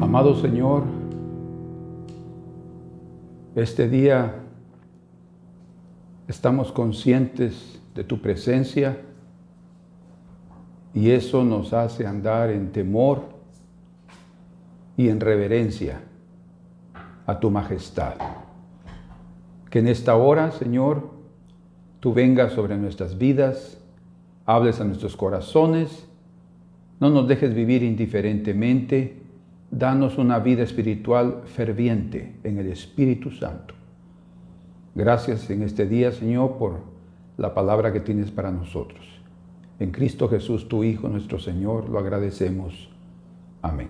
Amado Señor, este día estamos conscientes de tu presencia y eso nos hace andar en temor y en reverencia a tu majestad. Que en esta hora, Señor, tú vengas sobre nuestras vidas, hables a nuestros corazones, no nos dejes vivir indiferentemente. Danos una vida espiritual ferviente en el Espíritu Santo. Gracias en este día, Señor, por la palabra que tienes para nosotros. En Cristo Jesús, tu Hijo, nuestro Señor, lo agradecemos. Amén.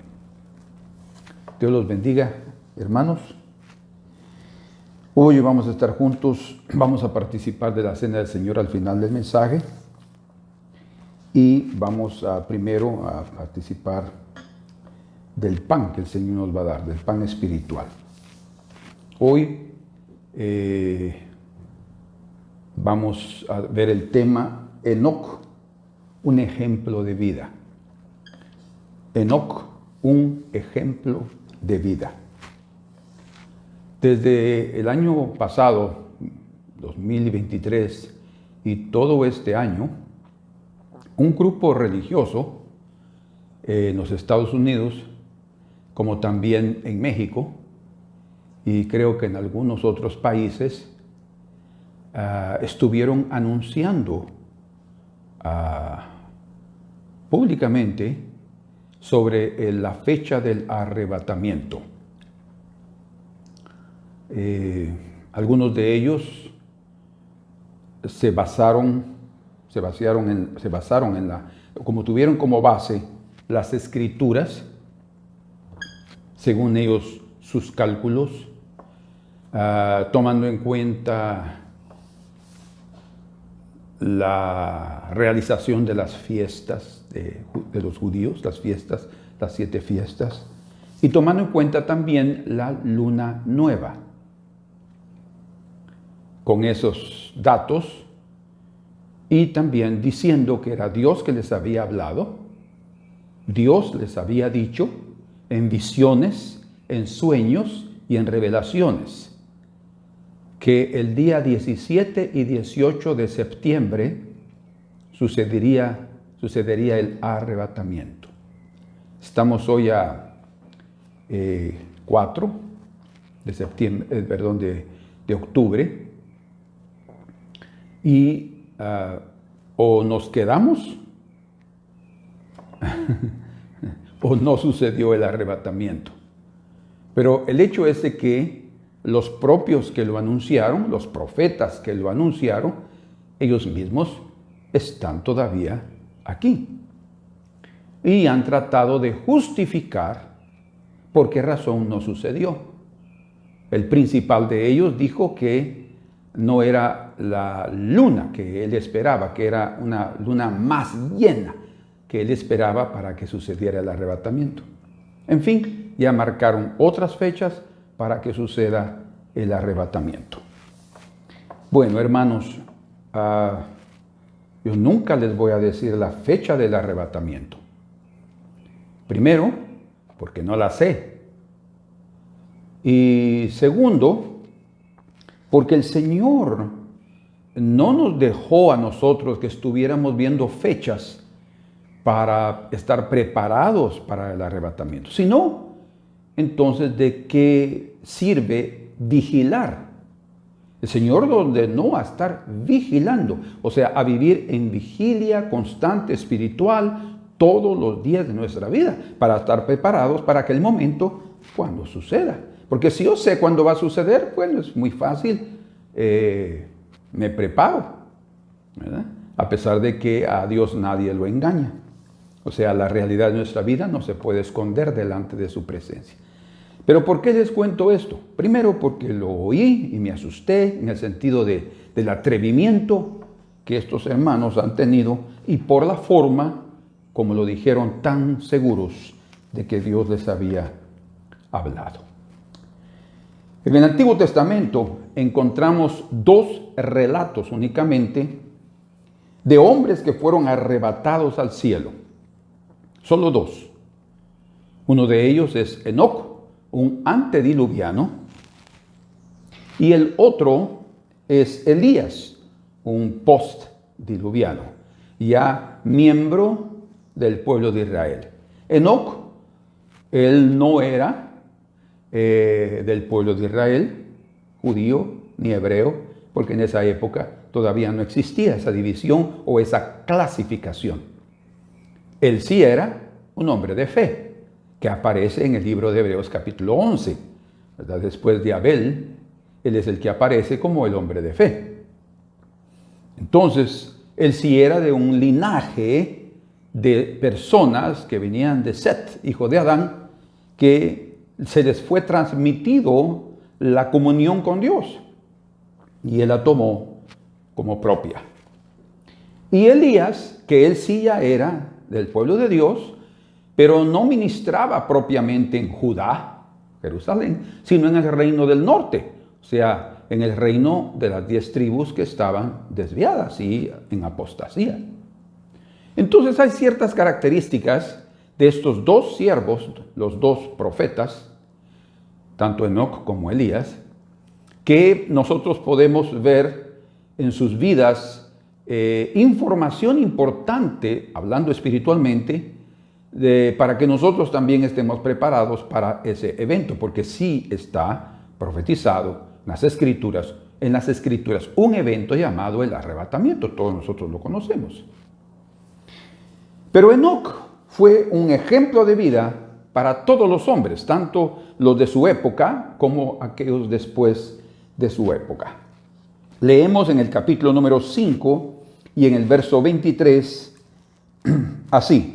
Dios los bendiga, hermanos. Hoy vamos a estar juntos, vamos a participar de la Cena del Señor al final del mensaje. Y vamos primero a participar del pan que el Señor nos va a dar, del pan espiritual. Hoy vamos a ver el tema Enoc, un ejemplo de vida. Enoc, un ejemplo de vida. Desde el año pasado, 2023, y todo este año, un grupo religioso en los Estados Unidos, como también en México, y creo que en algunos otros países, estuvieron anunciando públicamente sobre la fecha del arrebatamiento. Algunos de ellos se basaron en como tuvieron como base las Escrituras, según ellos, sus cálculos, tomando en cuenta la realización de las fiestas de los judíos, las 7 fiestas, y tomando en cuenta también la luna nueva. Con esos datos, y también diciendo que era Dios que les había hablado, Dios les había dicho en visiones, en sueños y en revelaciones, que el día 17 y 18 de septiembre sucedería el arrebatamiento. Estamos hoy a 4 de septiembre, de octubre, y o nos quedamos o no sucedió el arrebatamiento. Pero el hecho es de que los propios que lo anunciaron, los profetas que lo anunciaron, ellos mismos están todavía aquí. Y han tratado de justificar por qué razón no sucedió. El principal de ellos dijo que no era la luna que él esperaba, que era una luna más llena que él esperaba para que sucediera el arrebatamiento. En fin, ya marcaron otras fechas para que suceda el arrebatamiento. Bueno, hermanos, yo nunca les voy a decir la fecha del arrebatamiento. Primero, porque no la sé. Y segundo, porque el Señor no nos dejó a nosotros que estuviéramos viendo fechas para estar preparados para el arrebatamiento. Si no, entonces, ¿de qué sirve vigilar? El Señor nos ordenó a estar vigilando, o sea, a vivir en vigilia constante, espiritual, todos los días de nuestra vida, para estar preparados para aquel momento cuando suceda. Porque si yo sé cuándo va a suceder, bueno, es muy fácil, me preparo, ¿verdad? A pesar de que a Dios nadie lo engaña. O sea, la realidad de nuestra vida no se puede esconder delante de su presencia. Pero ¿por qué les cuento esto? Primero, porque lo oí y me asusté en el sentido del atrevimiento que estos hermanos han tenido y por la forma como lo dijeron, tan seguros de que Dios les había hablado. En el Antiguo Testamento encontramos dos relatos únicamente de hombres que fueron arrebatados al cielo. Solo dos. Uno de ellos es Enoc, un antediluviano, y el otro es Elías, un postdiluviano, ya miembro del pueblo de Israel. Enoc, él no era del pueblo de Israel, judío ni hebreo, porque en esa época todavía no existía esa división o esa clasificación. Él sí era un hombre de fe, que aparece en el libro de Hebreos capítulo 11, ¿verdad? Después de Abel, él es el que aparece como el hombre de fe. Entonces, él sí era de un linaje de personas que venían de Set, hijo de Adán, que se les fue transmitido la comunión con Dios y él la tomó como propia. Y Elías, que él sí ya era del pueblo de Dios, pero no ministraba propiamente en Judá, Jerusalén, sino en el reino del norte, o sea, en el reino de las 10 tribus que estaban desviadas y en apostasía. Entonces hay ciertas características de estos dos siervos, los dos profetas, tanto Enoc como Elías, que nosotros podemos ver en sus vidas información importante, hablando espiritualmente, para que nosotros también estemos preparados para ese evento, porque sí está profetizado en las escrituras, un evento llamado el arrebatamiento, todos nosotros lo conocemos. Pero Enoc fue un ejemplo de vida para todos los hombres, tanto los de su época como aquellos después de su época. Leemos en el capítulo número 5 y en el verso 23, así: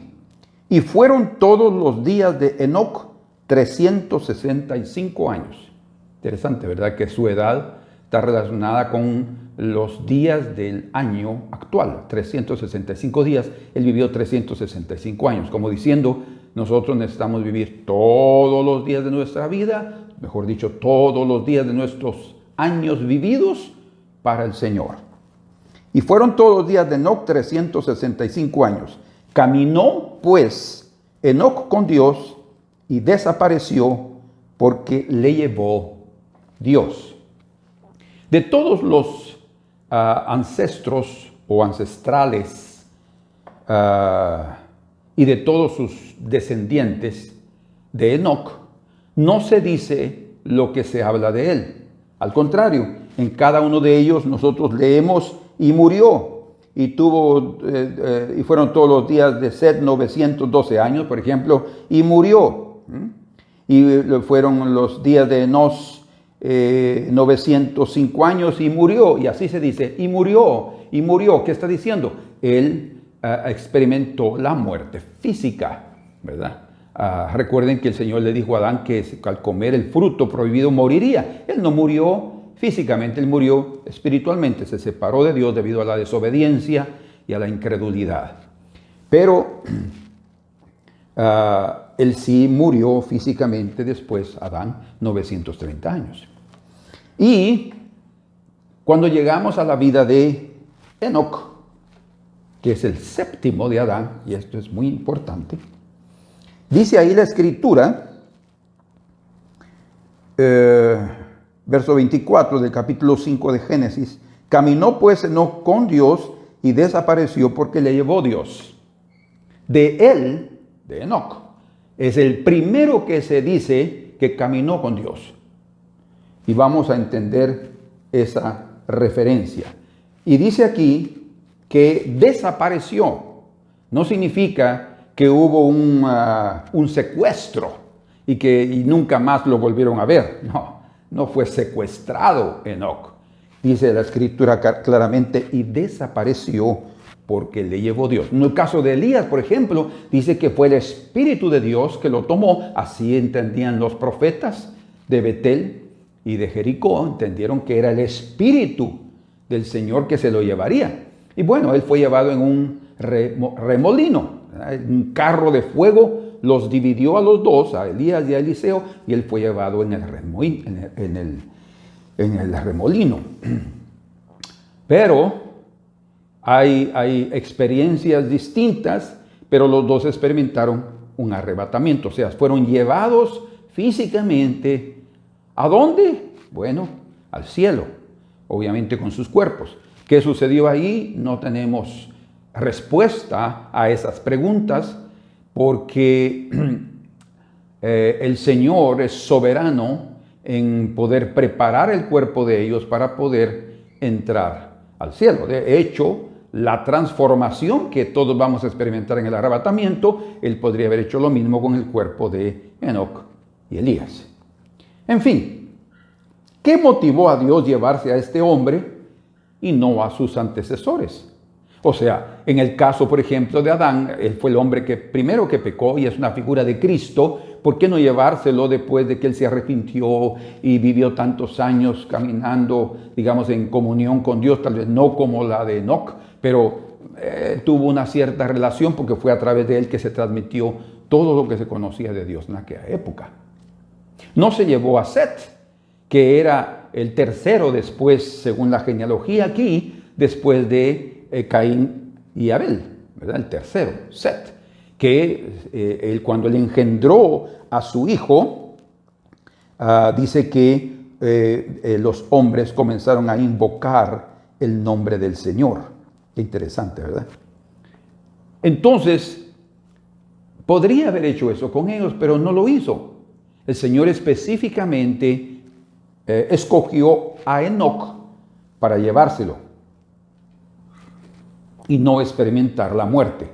y fueron todos los días de Enoc 365 años. Interesante, ¿verdad? Que su edad está relacionada con los días del año actual, 365 días. Él vivió 365 años, como diciendo, nosotros necesitamos vivir todos los días de nuestra vida, mejor dicho, todos los días de nuestros años vividos para el Señor. Y fueron todos los días de Enoc 365 años. Caminó pues Enoc con Dios y desapareció porque le llevó Dios. De todos los ancestros o ancestrales y de todos sus descendientes de Enoc, no se dice lo que se habla de él. Al contrario, en cada uno de ellos nosotros leemos y murió, y fueron todos los días de Set 912 años, por ejemplo, y murió. Y fueron los días de Enos 905 años y murió, y así se dice, y murió. ¿Qué está diciendo? Él experimentó la muerte física, ¿verdad? Recuerden que el Señor le dijo a Adán que al comer el fruto prohibido moriría. Él no murió físicamente, él murió espiritualmente, se separó de Dios debido a la desobediencia y a la incredulidad. Pero él sí murió físicamente después, Adán, 930 años. Y cuando llegamos a la vida de Enoc, que es el séptimo de Adán, y esto es muy importante, dice ahí la escritura, verso 24 del capítulo 5 de Génesis: caminó pues Enoc con Dios y desapareció porque le llevó Dios. De él, de Enoc, es el primero que se dice que caminó con Dios. Y vamos a entender esa referencia. Y dice aquí que desapareció. No significa que hubo un secuestro y nunca más lo volvieron a ver. No fue secuestrado Enoc. Dice la escritura claramente, y desapareció porque le llevó Dios. En el caso de Elías, por ejemplo, dice que fue el Espíritu de Dios que lo tomó. Así entendían los profetas de Betel y de Jericó, entendieron que era el Espíritu del Señor que se lo llevaría. Y bueno, él fue llevado en un remolino, un carro de fuego los dividió a los dos, a Elías y a Eliseo, y él fue llevado en el remolino. Pero hay experiencias distintas, pero los dos experimentaron un arrebatamiento, o sea, fueron llevados físicamente. ¿A dónde? Bueno, al cielo, obviamente con sus cuerpos. ¿Qué sucedió ahí? No tenemos respuesta a esas preguntas, porque el Señor es soberano en poder preparar el cuerpo de ellos para poder entrar al cielo. De hecho, la transformación que todos vamos a experimentar en el arrebatamiento, Él podría haber hecho lo mismo con el cuerpo de Enoc y Elías. En fin, ¿qué motivó a Dios llevarse a este hombre y no a sus antecesores? O sea, en el caso, por ejemplo, de Adán, él fue el hombre que primero que pecó y es una figura de Cristo. ¿Por qué no llevárselo después de que él se arrepintió y vivió tantos años caminando, digamos, en comunión con Dios? Tal vez no como la de Enoc, pero tuvo una cierta relación porque fue a través de él que se transmitió todo lo que se conocía de Dios en aquella época. No se llevó a Set, que era el tercero después, según la genealogía aquí, después de Caín y Abel, ¿verdad? El tercero, Set, que cuando él engendró a su hijo, dice que los hombres comenzaron a invocar el nombre del Señor. Qué interesante, ¿verdad? Entonces, podría haber hecho eso con ellos, pero no lo hizo. El Señor específicamente escogió a Enoc para llevárselo y no experimentar la muerte.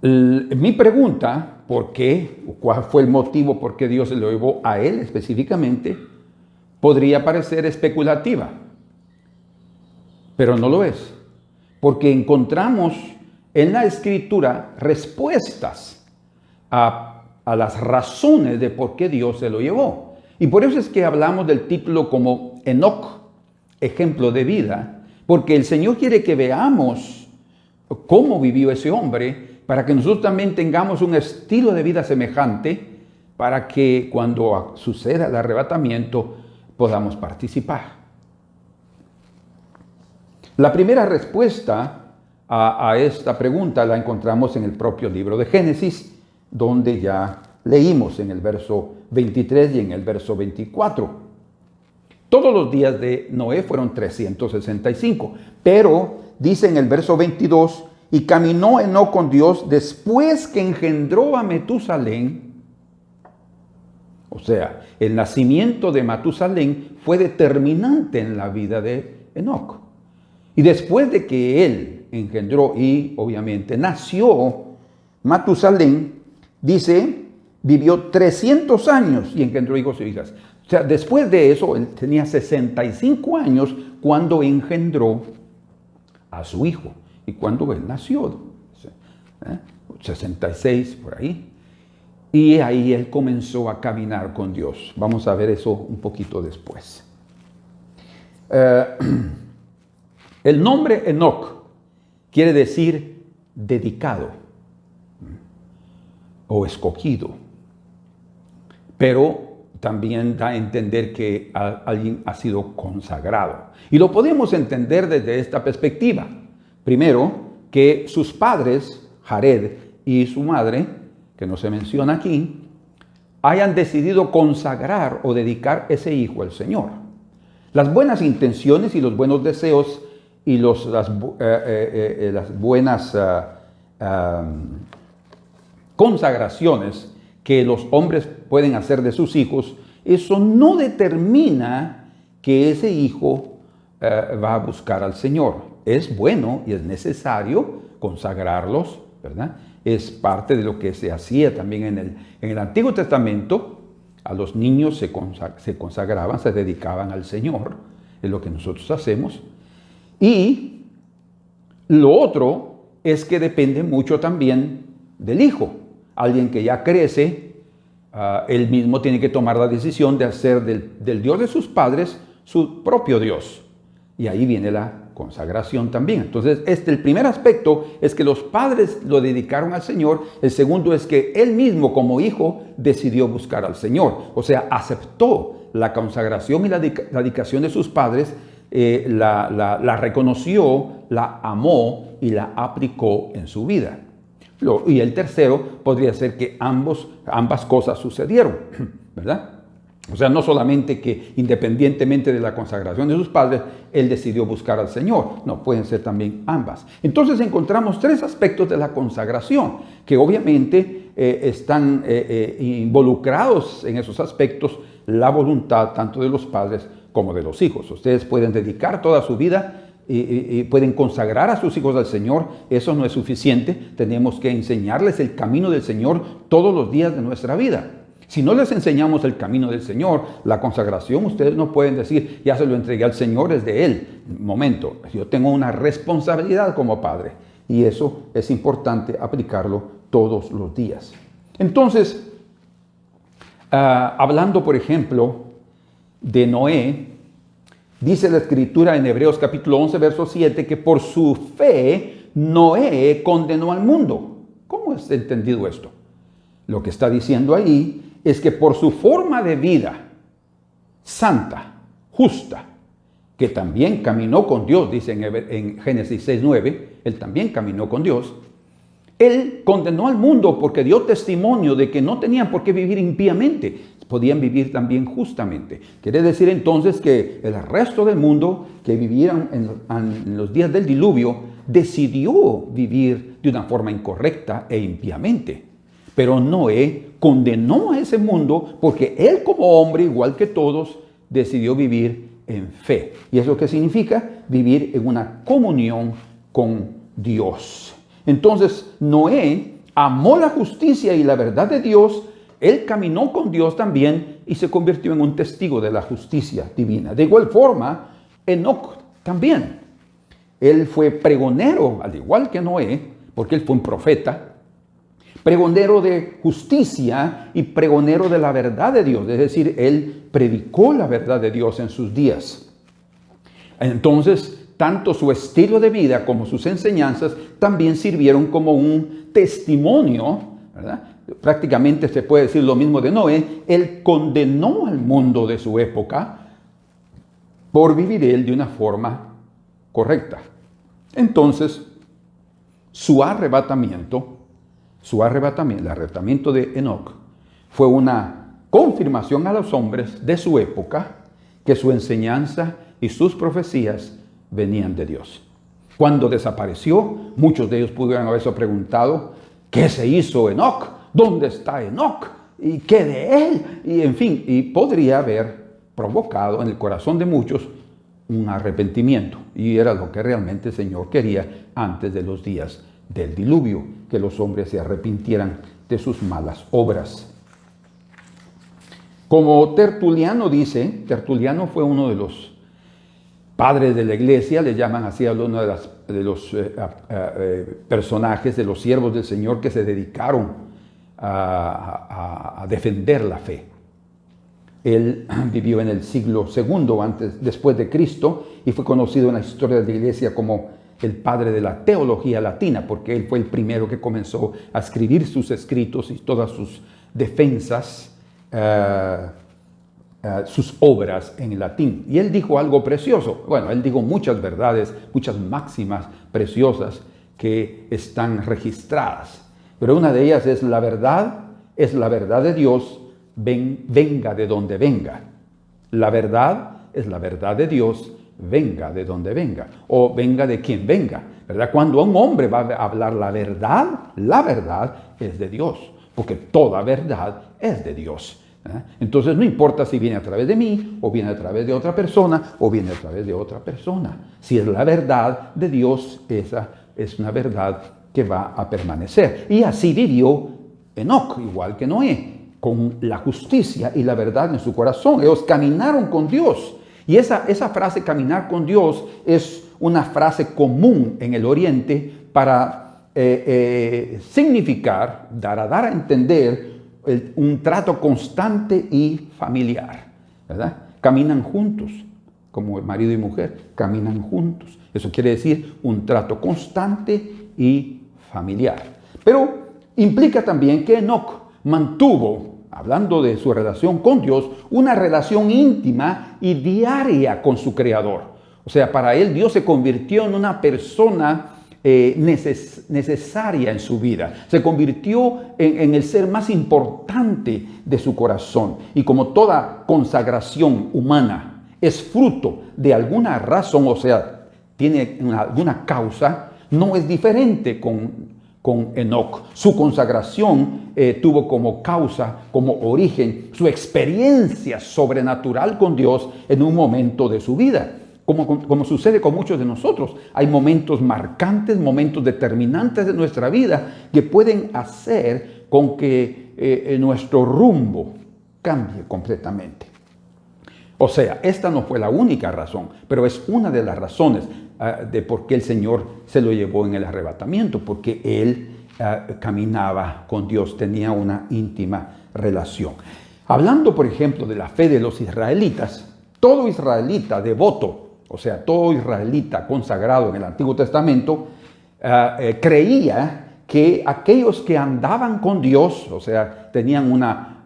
Mi pregunta, ¿por qué? ¿Cuál fue el motivo por qué Dios se lo llevó a él específicamente? Podría parecer especulativa, pero no lo es, porque encontramos en la Escritura respuestas a las razones de por qué Dios se lo llevó. Y por eso es que hablamos del título como Enoc, ejemplo de vida, porque el Señor quiere que veamos cómo vivió ese hombre, para que nosotros también tengamos un estilo de vida semejante, para que cuando suceda el arrebatamiento podamos participar. La primera respuesta a esta pregunta la encontramos en el propio libro de Génesis, donde ya leímos en el verso 23 y en el verso 24. Todos los días de Noé fueron 365, pero dice en el verso 22, y caminó Enoc con Dios después que engendró a Metusalén. O sea, el nacimiento de Matusalén fue determinante en la vida de Enoc. Y después de que él engendró y obviamente nació Matusalén, dice, vivió 300 años y engendró hijos y hijas. O sea, después de eso, él tenía 65 años cuando engendró a su hijo. Y cuando él nació, 66 por ahí. Y ahí él comenzó a caminar con Dios. Vamos a ver eso un poquito después. El nombre Enoc quiere decir dedicado o escogido. Pero también da a entender que alguien ha sido consagrado. Y lo podemos entender desde esta perspectiva. Primero, que sus padres, Jared y su madre, que no se menciona aquí, hayan decidido consagrar o dedicar ese hijo al Señor. Las buenas intenciones y los buenos deseos y las buenas consagraciones que los hombres pueden hacer de sus hijos, eso no determina que ese hijo va a buscar al Señor. Es bueno y es necesario consagrarlos, ¿verdad? Es parte de lo que se hacía también en el Antiguo Testamento. A los niños se consagraban, se dedicaban al Señor. Es lo que nosotros hacemos. Y lo otro es que depende mucho también del hijo. Alguien que ya crece, él mismo tiene que tomar la decisión de hacer del Dios de sus padres su propio Dios. Y ahí viene la consagración también. Entonces, el primer aspecto es que los padres lo dedicaron al Señor. El segundo es que él mismo, como hijo, decidió buscar al Señor. O sea, aceptó la consagración y la dedicación de sus padres, la reconoció, la amó y la aplicó en su vida. Y el tercero podría ser que ambas cosas sucedieron, ¿verdad? O sea, no solamente que independientemente de la consagración de sus padres, él decidió buscar al Señor. No, pueden ser también ambas. Entonces encontramos tres aspectos de la consagración que obviamente están involucrados en esos aspectos, la voluntad tanto de los padres como de los hijos. Ustedes pueden dedicar toda su vida y pueden consagrar a sus hijos al Señor. Eso no es suficiente. Tenemos que enseñarles el camino del Señor todos los días de nuestra vida. Si no les enseñamos el camino del Señor, la consagración, ustedes no pueden decir, ya se lo entregué al Señor, es de Él. Momento, yo tengo una responsabilidad como padre y eso es importante aplicarlo todos los días. Entonces, hablando por ejemplo de Noé, dice la Escritura en Hebreos capítulo 11, verso 7, que por su fe Noé condenó al mundo. ¿Cómo es entendido esto? Lo que está diciendo ahí es que por su forma de vida santa, justa, que también caminó con Dios, dice en Génesis 6:9, él también caminó con Dios, él condenó al mundo porque dio testimonio de que no tenían por qué vivir impíamente, podían vivir también justamente. Quiere decir entonces que el resto del mundo que vivieron en los días del diluvio decidió vivir de una forma incorrecta e impíamente. Pero Noé condenó a ese mundo porque él como hombre, igual que todos, decidió vivir en fe. ¿Y eso qué significa? Vivir en una comunión con Dios. Entonces, Noé amó la justicia y la verdad de Dios. Él caminó con Dios también y se convirtió en un testigo de la justicia divina. De igual forma, Enoc también. Él fue pregonero, al igual que Noé, porque él fue un profeta. Pregonero de justicia y pregonero de la verdad de Dios. Es decir, él predicó la verdad de Dios en sus días. Entonces, tanto su estilo de vida como sus enseñanzas también sirvieron como un testimonio, ¿verdad? Prácticamente se puede decir lo mismo de Noé. Él condenó al mundo de su época por vivir él de una forma correcta. Entonces, el arrebatamiento de Enoc fue una confirmación a los hombres de su época que su enseñanza y sus profecías venían de Dios. Cuando desapareció, muchos de ellos pudieron haberse preguntado, ¿qué se hizo Enoc? ¿Dónde está Enoc? ¿Y qué de él? Y en fin, y podría haber provocado en el corazón de muchos un arrepentimiento. Y era lo que realmente el Señor quería antes de los días del diluvio, que los hombres se arrepintieran de sus malas obras. Como Tertuliano dice, Tertuliano fue uno de los padres de la iglesia, le llaman así a uno de los personajes, de los siervos del Señor que se dedicaron a defender la fe. Él vivió en el siglo II después de Cristo y fue conocido en la historia de la iglesia como el padre de la teología latina, porque él fue el primero que comenzó a escribir sus escritos y todas sus defensas, sus obras en latín. Y él dijo algo precioso. Bueno, él dijo muchas verdades, muchas máximas preciosas que están registradas. Pero una de ellas es la verdad de Dios, venga de donde venga. La verdad es la verdad de Dios, venga de donde venga, o venga de quien venga, ¿verdad? Cuando un hombre va a hablar la verdad es de Dios, porque toda verdad es de Dios. Entonces no importa si viene a través de mí, o viene a través de otra persona, o viene a través de otra persona. Si es la verdad de Dios, esa es una verdad que va a permanecer. Y así vivió Enoc, igual que Noé, con la justicia y la verdad en su corazón. Ellos caminaron con Dios. Y esa frase, caminar con Dios, es una frase común en el Oriente para significar, dar a entender un trato constante y familiar, ¿verdad? Caminan juntos, como marido y mujer, caminan juntos. Eso quiere decir un trato constante y familiar. Pero implica también que Enoc mantuvo, hablando de su relación con Dios, una relación íntima y diaria con su Creador. O sea, para él Dios se convirtió en una persona necesaria en su vida. Se convirtió en el ser más importante de su corazón. Y como toda consagración humana es fruto de alguna razón, o sea, tiene alguna causa, no es diferente con Enoc. Su consagración tuvo como causa, como origen, su experiencia sobrenatural con Dios en un momento de su vida. Como sucede con muchos de nosotros, hay momentos marcantes, momentos determinantes de nuestra vida que pueden hacer con que nuestro rumbo cambie completamente. O sea, esta no fue la única razón, pero es una de las razones de por qué el Señor se lo llevó en el arrebatamiento, porque él caminaba con Dios, tenía una íntima relación. Hablando, por ejemplo, de la fe de los israelitas, todo israelita devoto, o sea, todo israelita consagrado en el Antiguo Testamento, creía que aquellos que andaban con Dios, o sea, tenían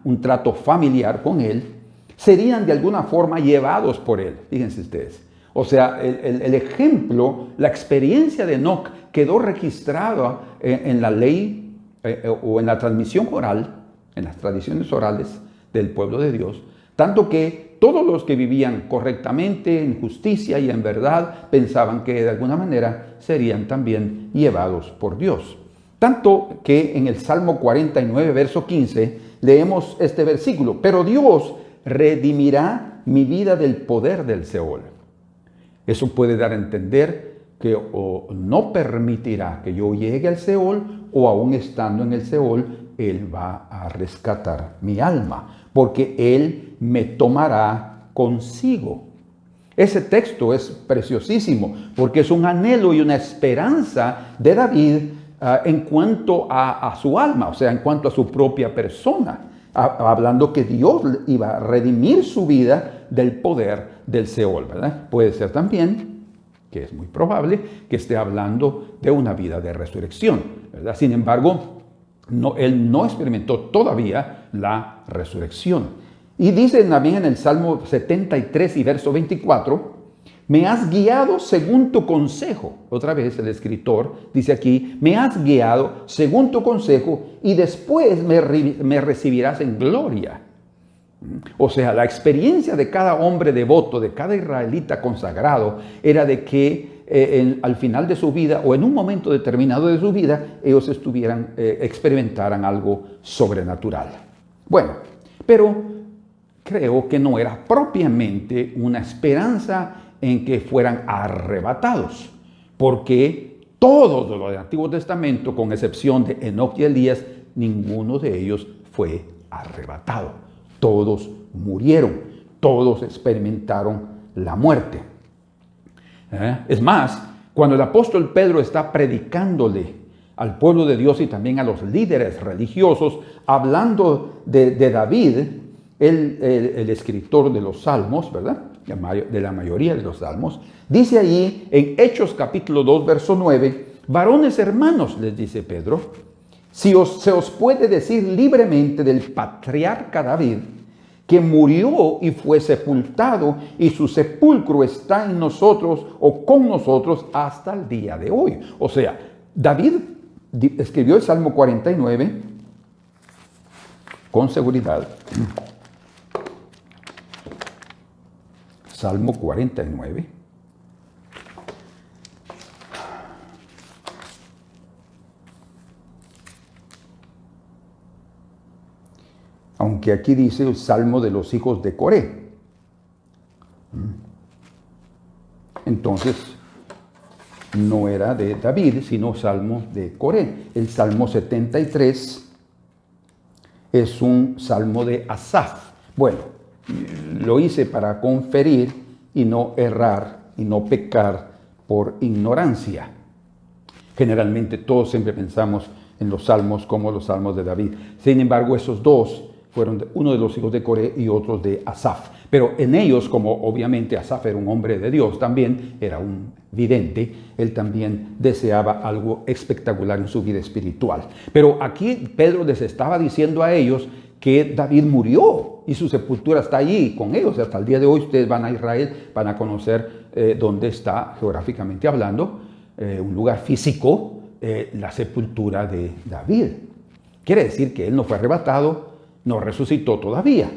un trato familiar con Él, serían de alguna forma llevados por Él. Fíjense ustedes. O sea, el ejemplo, la experiencia de Enoc quedó registrada en la ley o en la transmisión oral, en las tradiciones orales del pueblo de Dios, tanto que todos los que vivían correctamente, en justicia y en verdad, pensaban que de alguna manera serían también llevados por Dios. Tanto que en el Salmo 49, verso 15, leemos este versículo: pero Dios redimirá mi vida del poder del Seol. Eso puede dar a entender que o no permitirá que yo llegue al Seol, o aún estando en el Seol, Él va a rescatar mi alma, porque Él me tomará consigo. Ese texto es preciosísimo, porque es un anhelo y una esperanza de David en cuanto a su alma, o sea, en cuanto a su propia persona, hablando que Dios iba a redimir su vida del poder del Seol, ¿verdad? Puede ser también, que es muy probable, que esté hablando de una vida de resurrección, ¿verdad? Sin embargo, él no experimentó todavía la resurrección. Y dice también en el Salmo 73 y verso 24, me has guiado según tu consejo. Otra vez el escritor dice aquí, me has guiado según tu consejo y después me recibirás en gloria. O sea, la experiencia de cada hombre devoto, de cada israelita consagrado, era de que al final de su vida o en un momento determinado de su vida, ellos experimentaran algo sobrenatural. Bueno, pero creo que no era propiamente una esperanza en que fueran arrebatados, porque todos los del Antiguo Testamento, con excepción de Enoc y Elías, ninguno de ellos fue arrebatado. Todos murieron, todos experimentaron la muerte. Es más, cuando el apóstol Pedro está predicándole al pueblo de Dios y también a los líderes religiosos, hablando de David, el escritor de los Salmos, ¿verdad? De la mayoría de los Salmos, dice allí en Hechos capítulo 2, verso 9, varones hermanos, les dice Pedro, se os puede decir libremente del patriarca David, que murió y fue sepultado, y su sepulcro está en nosotros o con nosotros hasta el día de hoy. O sea, David escribió el Salmo 49 con seguridad. Salmo 49. Aunque aquí dice el Salmo de los hijos de Coré. Entonces, no era de David, sino Salmo de Coré. El Salmo 73 es un Salmo de Asaf. Bueno, lo hice para conferir y no errar y no pecar por ignorancia. Generalmente todos siempre pensamos en los salmos como los salmos de David. Sin embargo, esos dos fueron uno de los hijos de Coré y otros de Asaf. Pero en ellos, como obviamente Asaf era un hombre de Dios también, era un vidente, él también deseaba algo espectacular en su vida espiritual. Pero aquí Pedro les estaba diciendo a ellos que David murió y su sepultura está allí con ellos. Hasta el día de hoy ustedes van a Israel, van a conocer dónde está, geográficamente hablando, un lugar físico, la sepultura de David. Quiere decir que él no fue arrebatado, no resucitó todavía,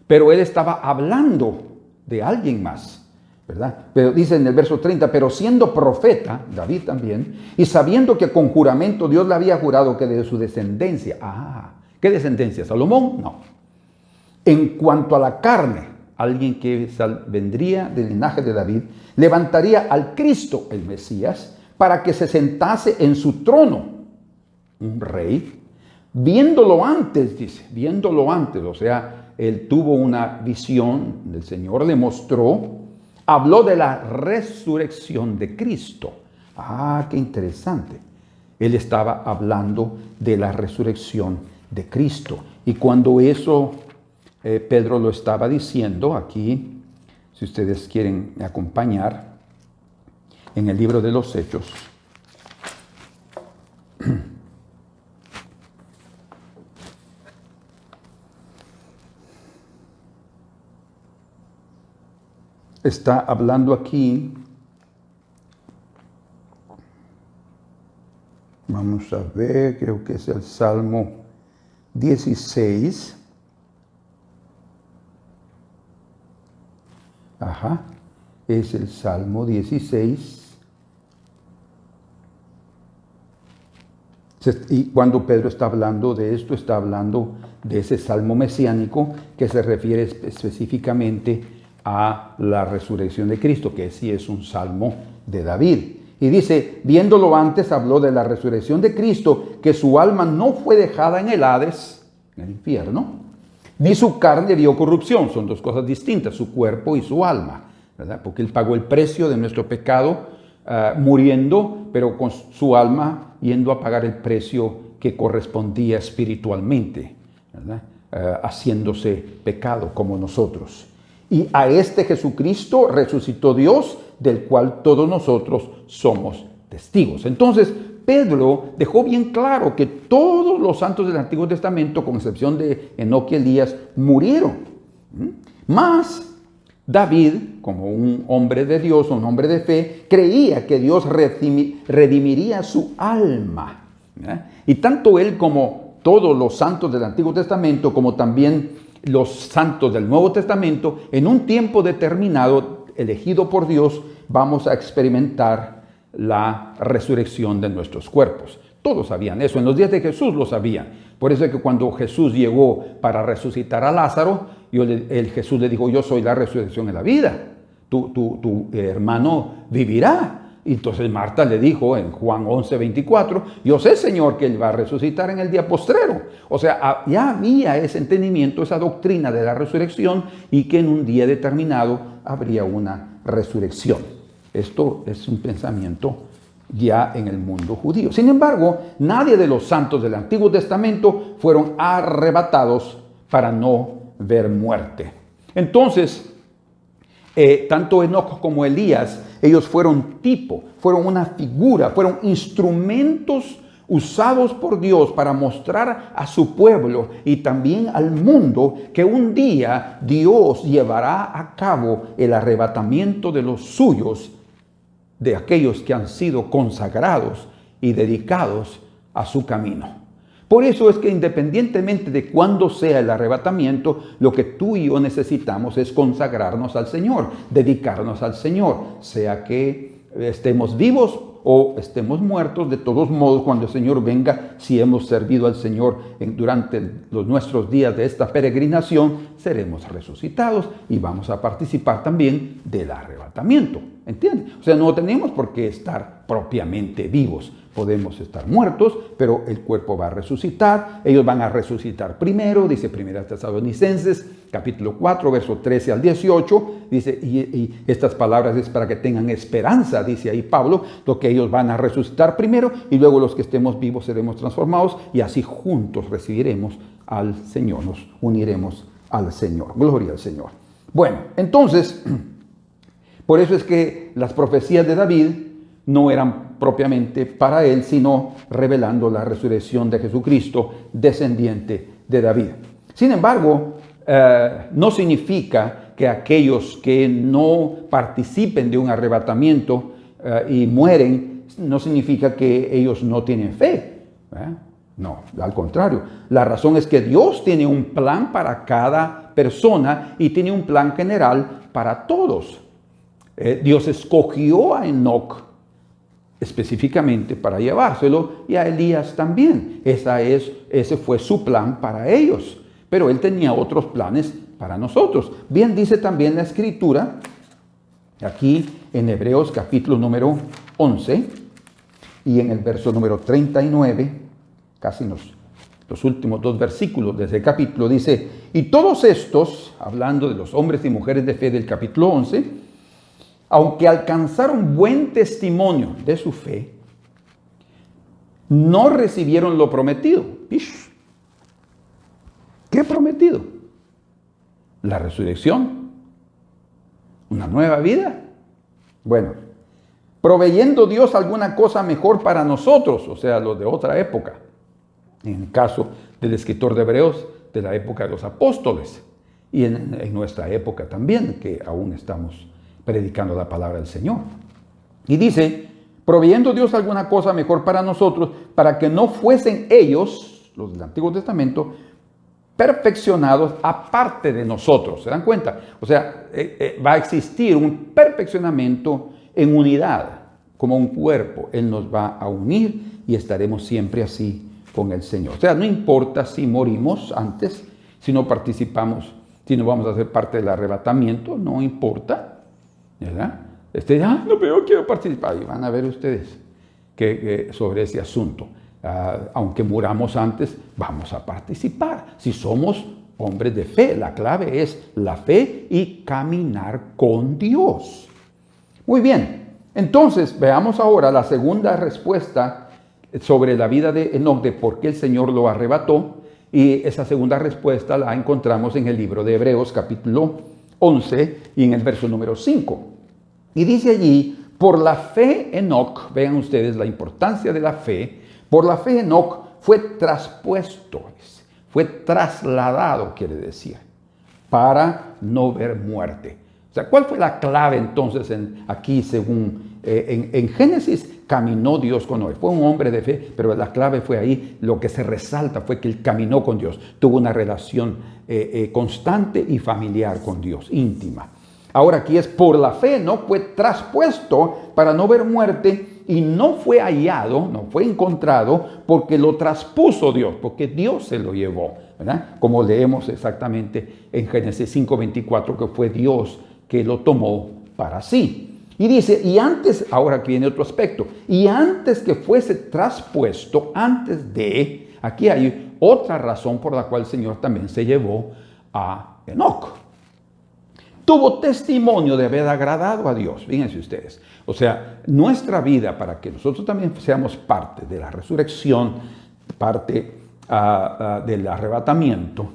pero él estaba hablando de alguien más, ¿verdad? Pero dice en el verso 30, pero siendo profeta, David también, y sabiendo que con juramento Dios le había jurado que de su descendencia, ¿qué descendencia? ¿Salomón? No. En cuanto a la carne, alguien que vendría del linaje de David, levantaría al Cristo, el Mesías, para que se sentase en su trono, un rey, viéndolo antes, dice, viéndolo antes, o sea, él tuvo una visión, el Señor le mostró, habló de la resurrección de Cristo. Qué interesante. Él estaba hablando de la resurrección de Cristo. Y cuando eso Pedro lo estaba diciendo aquí, si ustedes quieren acompañar, en el libro de los Hechos, está hablando aquí, vamos a ver, creo que es el Salmo 16. Es el Salmo 16. Y cuando Pedro está hablando de esto, está hablando de ese salmo mesiánico que se refiere específicamente a la resurrección de Cristo, que sí es un salmo de David. Y dice, viéndolo antes, habló de la resurrección de Cristo, que su alma no fue dejada en el Hades, en el infierno, ni su carne vio corrupción. Son dos cosas distintas, su cuerpo y su alma, ¿verdad? Porque él pagó el precio de nuestro pecado, muriendo, pero con su alma yendo a pagar el precio que correspondía espiritualmente, ¿verdad? Haciéndose pecado como nosotros. Y a este Jesucristo resucitó Dios, del cual todos nosotros somos testigos. Entonces, Pedro dejó bien claro que todos los santos del Antiguo Testamento, con excepción de Enoc y Elías, murieron. Mas David, como un hombre de Dios, un hombre de fe, creía que Dios redimiría su alma. Y tanto él como todos los santos del Antiguo Testamento, como también los santos del Nuevo Testamento, en un tiempo determinado, elegido por Dios, vamos a experimentar la resurrección de nuestros cuerpos. Todos sabían eso, en los días de Jesús lo sabían. Por eso es que cuando Jesús llegó para resucitar a Lázaro, Jesús le dijo, yo soy la resurrección y la vida. Tu hermano vivirá. Y entonces Marta le dijo en Juan 11:24, yo sé, Señor, que él va a resucitar en el día postrero. O sea, ya había ese entendimiento, esa doctrina de la resurrección, y que en un día determinado habría una resurrección. Esto es un pensamiento ya en el mundo judío. Sin embargo, nadie de los santos del Antiguo Testamento fueron arrebatados para no ver muerte. Entonces, tanto Enoc como Elías, ellos fueron fueron una figura, fueron instrumentos usados por Dios para mostrar a su pueblo y también al mundo que un día Dios llevará a cabo el arrebatamiento de los suyos, de aquellos que han sido consagrados y dedicados a su camino. Por eso es que independientemente de cuándo sea el arrebatamiento, lo que tú y yo necesitamos es consagrarnos al Señor, dedicarnos al Señor, sea que estemos vivos o estemos muertos. De todos modos, cuando el Señor venga, si hemos servido al Señor durante nuestros días de esta peregrinación, seremos resucitados y vamos a participar también del arrebatamiento. ¿Entiendes? O sea, no tenemos por qué estar propiamente vivos. Podemos estar muertos, pero el cuerpo va a resucitar. Ellos van a resucitar primero, dice 1 Tesalonicenses, capítulo 4, verso 13 al 18. Dice, y estas palabras es para que tengan esperanza, dice ahí Pablo, lo que ellos van a resucitar primero y luego los que estemos vivos seremos transformados y así juntos recibiremos al Señor, nos uniremos al Señor. Gloria al Señor. Bueno, entonces, por eso es que las profecías de David no eran propiamente para él, sino revelando la resurrección de Jesucristo, descendiente de David. Sin embargo, no significa que aquellos que no participen de un arrebatamiento y mueren, no significa que ellos no tienen fe. No, al contrario. La razón es que Dios tiene un plan para cada persona y tiene un plan general para todos. Dios escogió a Enoc específicamente para llevárselo y a Elías también. Ese fue su plan para ellos. Pero él tenía otros planes para nosotros. Bien dice también la Escritura, aquí en Hebreos capítulo número 11 y en el verso número 39, casi los últimos 2 versículos de ese capítulo, dice: y todos estos, hablando de los hombres y mujeres de fe del capítulo 11, aunque alcanzaron buen testimonio de su fe, no recibieron lo prometido. ¿Qué prometido? La resurrección, una nueva vida. Bueno, proveyendo Dios alguna cosa mejor para nosotros, o sea, los de otra época. En el caso del escritor de Hebreos, de la época de los apóstoles, y en nuestra época también, que aún estamos predicando la palabra del Señor. Y dice: proveyendo Dios alguna cosa mejor para nosotros, para que no fuesen ellos, los del Antiguo Testamento, perfeccionados aparte de nosotros. ¿Se dan cuenta? O sea, va a existir un perfeccionamiento en unidad, como un cuerpo. Él nos va a unir y estaremos siempre así con el Señor. O sea, no importa si morimos antes, si no participamos, si no vamos a ser parte del arrebatamiento, no importa, ¿verdad? No, pero yo quiero participar. Y van a ver ustedes que sobre ese asunto. Aunque muramos antes, vamos a participar. Si somos hombres de fe, la clave es la fe y caminar con Dios. Muy bien, entonces veamos ahora la segunda respuesta sobre la vida de Enoc, de por qué el Señor lo arrebató. Y esa segunda respuesta la encontramos en el libro de Hebreos capítulo 11 y en el verso número 5. Y dice allí: por la fe Enoc, vean ustedes la importancia de la fe, por la fe Enoc fue traspuesto, fue trasladado, quiere decir, para no ver muerte. O sea, ¿cuál fue la clave entonces aquí según en Génesis? Caminó Dios con Noé. Fue un hombre de fe, pero la clave fue ahí. Lo que se resalta fue que él caminó con Dios. Tuvo una relación constante y familiar con Dios, íntima. Ahora aquí es por la fe, ¿no? Fue traspuesto para no ver muerte y no fue hallado, no fue encontrado porque lo traspuso Dios, porque Dios se lo llevó, ¿verdad? Como leemos exactamente en Génesis 5:24, que fue Dios que lo tomó para sí. Y dice, y antes, ahora aquí viene otro aspecto, y antes que fuese traspuesto, aquí hay otra razón por la cual el Señor también se llevó a Enoc. Tuvo testimonio de haber agradado a Dios. Fíjense ustedes. O sea, nuestra vida, para que nosotros también seamos parte de la resurrección, parte del arrebatamiento,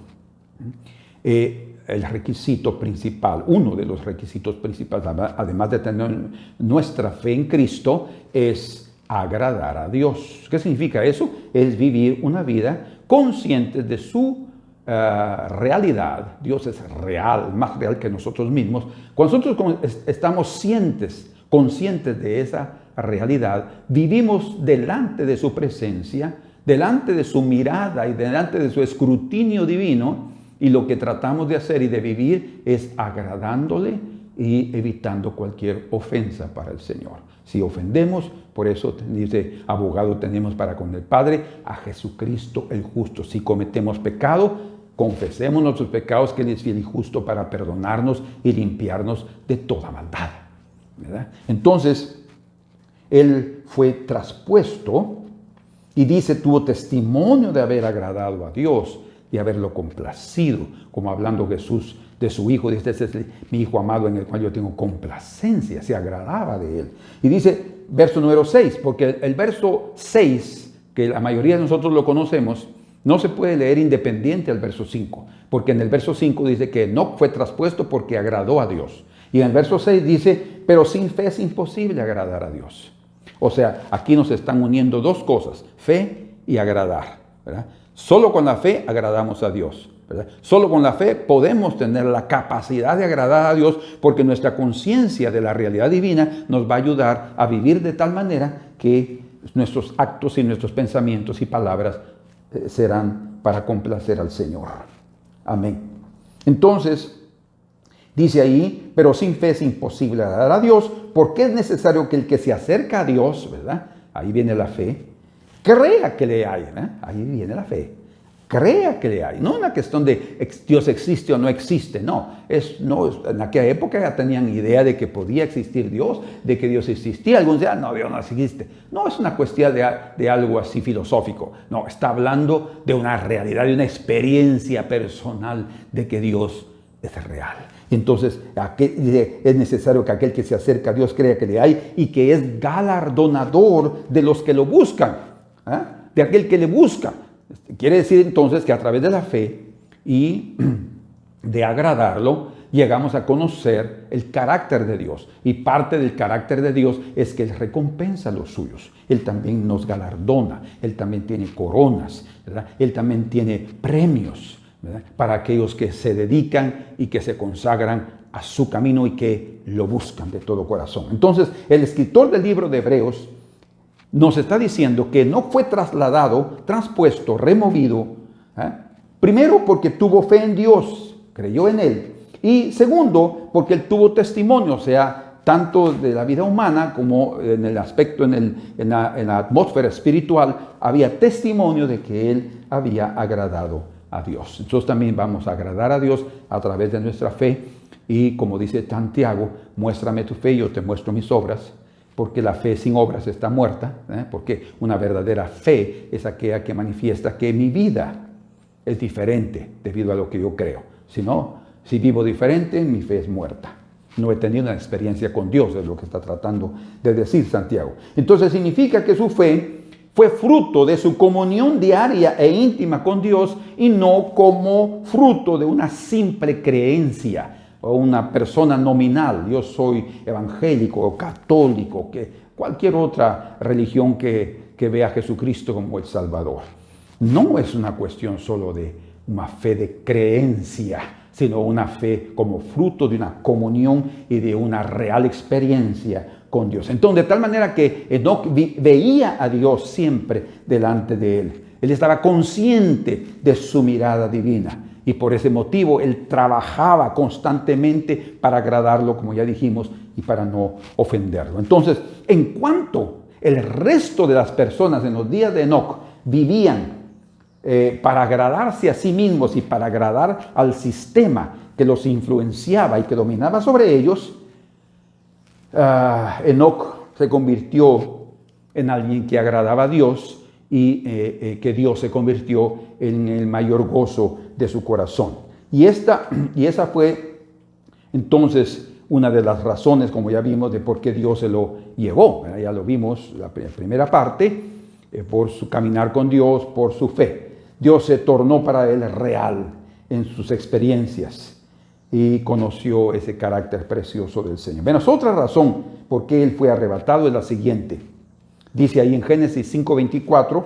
el requisito principal, uno de los requisitos principales, además de tener nuestra fe en Cristo, es agradar a Dios. ¿Qué significa eso? Es vivir una vida consciente de su realidad. Dios es real, más real que nosotros mismos. Cuando nosotros estamos conscientes de esa realidad, vivimos delante de su presencia, delante de su mirada y delante de su escrutinio divino, y lo que tratamos de hacer y de vivir es agradándole y evitando cualquier ofensa para el Señor. Si ofendemos, por eso dice, abogado tenemos para con el Padre, a Jesucristo el justo. Si cometemos pecado, confesemos nuestros pecados, que Él es fiel y justo para perdonarnos y limpiarnos de toda maldad, ¿verdad? Entonces, Él fue traspuesto y dice, tuvo testimonio de haber agradado a Dios y haberlo complacido, como hablando Jesús de su Hijo, dice, este es mi Hijo amado en el cual yo tengo complacencia, se agradaba de Él. Y dice, verso número 6, porque el verso 6, que la mayoría de nosotros lo conocemos, No se puede leer independiente al verso 5, porque en el verso 5 dice que Enoc fue traspuesto porque agradó a Dios. Y en el verso 6 dice, pero sin fe es imposible agradar a Dios. O sea, aquí nos están uniendo dos cosas, fe y agradar, ¿verdad? Solo con la fe agradamos a Dios, ¿verdad? Solo con la fe podemos tener la capacidad de agradar a Dios, porque nuestra conciencia de la realidad divina nos va a ayudar a vivir de tal manera que nuestros actos y nuestros pensamientos y palabras serán para complacer al Señor. Amén. Entonces, dice ahí, pero sin fe es imposible agradar a Dios, porque es necesario que el que se acerca a Dios, ¿verdad? Ahí viene la fe, crea que le hay, ¿verdad? Ahí viene la fe. Crea que le hay. No una cuestión de Dios existe o no existe, no. En aquella época ya tenían idea de que podía existir Dios, de que Dios existía. Algunos decían, no, Dios no existe. No es una cuestión de algo así filosófico. No, está hablando de una realidad, de una experiencia personal de que Dios es real. Entonces, es necesario que aquel que se acerca a Dios crea que le hay y que es galardonador de los que lo buscan, ¿eh? De aquel que le busca. Quiere decir entonces que a través de la fe y de agradarlo, llegamos a conocer el carácter de Dios. Y parte del carácter de Dios es que Él recompensa a los suyos. Él también nos galardona. Él también tiene coronas, ¿verdad? Él también tiene premios, ¿verdad? Para aquellos que se dedican y que se consagran a su camino y que lo buscan de todo corazón. Entonces, el escritor del libro de Hebreos nos está diciendo que no fue trasladado, transpuesto, removido, primero porque tuvo fe en Dios, creyó en Él, y segundo porque Él tuvo testimonio, o sea, tanto de la vida humana como en el aspecto, en la atmósfera espiritual, había testimonio de que Él había agradado a Dios. Entonces también vamos a agradar a Dios a través de nuestra fe, y como dice Santiago, muéstrame tu fe y yo te muestro mis obras. Porque la fe sin obras está muerta, porque una verdadera fe es aquella que manifiesta que mi vida es diferente debido a lo que yo creo. Si vivo diferente, mi fe es muerta. No he tenido una experiencia con Dios, es lo que está tratando de decir Santiago. Entonces significa que su fe fue fruto de su comunión diaria e íntima con Dios y no como fruto de una simple creencia o una persona nominal. Yo soy evangélico o católico, que cualquier otra religión que vea a Jesucristo como el Salvador. No es una cuestión solo de una fe de creencia, sino una fe como fruto de una comunión y de una real experiencia con Dios. Entonces, de tal manera que Enoc veía a Dios siempre delante de él. Él estaba consciente de su mirada divina. Y por ese motivo él trabajaba constantemente para agradarlo, como ya dijimos, y para no ofenderlo. Entonces, en cuanto el resto de las personas en los días de Enoc vivían para agradarse a sí mismos y para agradar al sistema que los influenciaba y que dominaba sobre ellos, Enoc se convirtió en alguien que agradaba a Dios, y que Dios se convirtió en el mayor gozo de su corazón. Y esa fue entonces una de las razones, como ya vimos, de por qué Dios se lo llevó. Ya lo vimos la primera parte, por su caminar con Dios, por su fe. Dios se tornó para él real en sus experiencias y conoció ese carácter precioso del Señor. Bueno, otra razón por qué él fue arrebatado es la siguiente. Dice ahí en Génesis 5:24,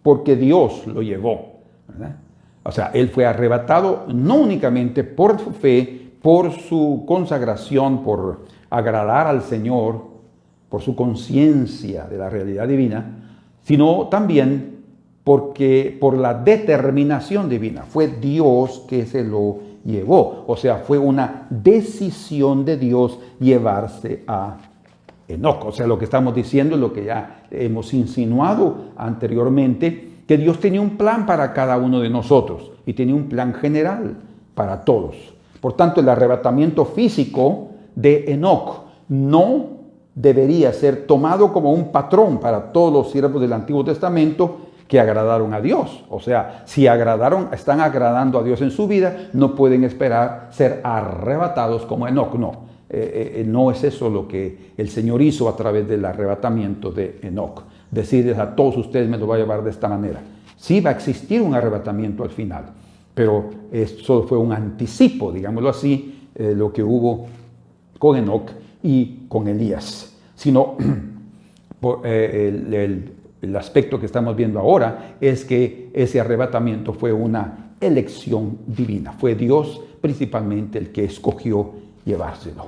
porque Dios lo llevó, ¿verdad? O sea, él fue arrebatado no únicamente por su fe, por su consagración, por agradar al Señor, por su conciencia de la realidad divina, sino también porque por la determinación divina. Fue Dios que se lo llevó. O sea, fue una decisión de Dios llevarse a Enoc. O sea, lo que estamos diciendo es lo que ya hemos insinuado anteriormente, que Dios tenía un plan para cada uno de nosotros y tenía un plan general para todos. Por tanto, el arrebatamiento físico de Enoc no debería ser tomado como un patrón para todos los siervos del Antiguo Testamento que agradaron a Dios. O sea, si están agradando a Dios en su vida, no pueden esperar ser arrebatados como Enoc. No es eso lo que el Señor hizo a través del arrebatamiento de Enoc. Decirles a todos ustedes me lo va a llevar de esta manera, Sí va a existir un arrebatamiento al final, pero eso fue un anticipo, digámoslo así, lo que hubo con Enoc y con Elías. Sino el aspecto que estamos viendo ahora es que ese arrebatamiento fue una elección divina. Fue Dios principalmente el que escogió llevárselo.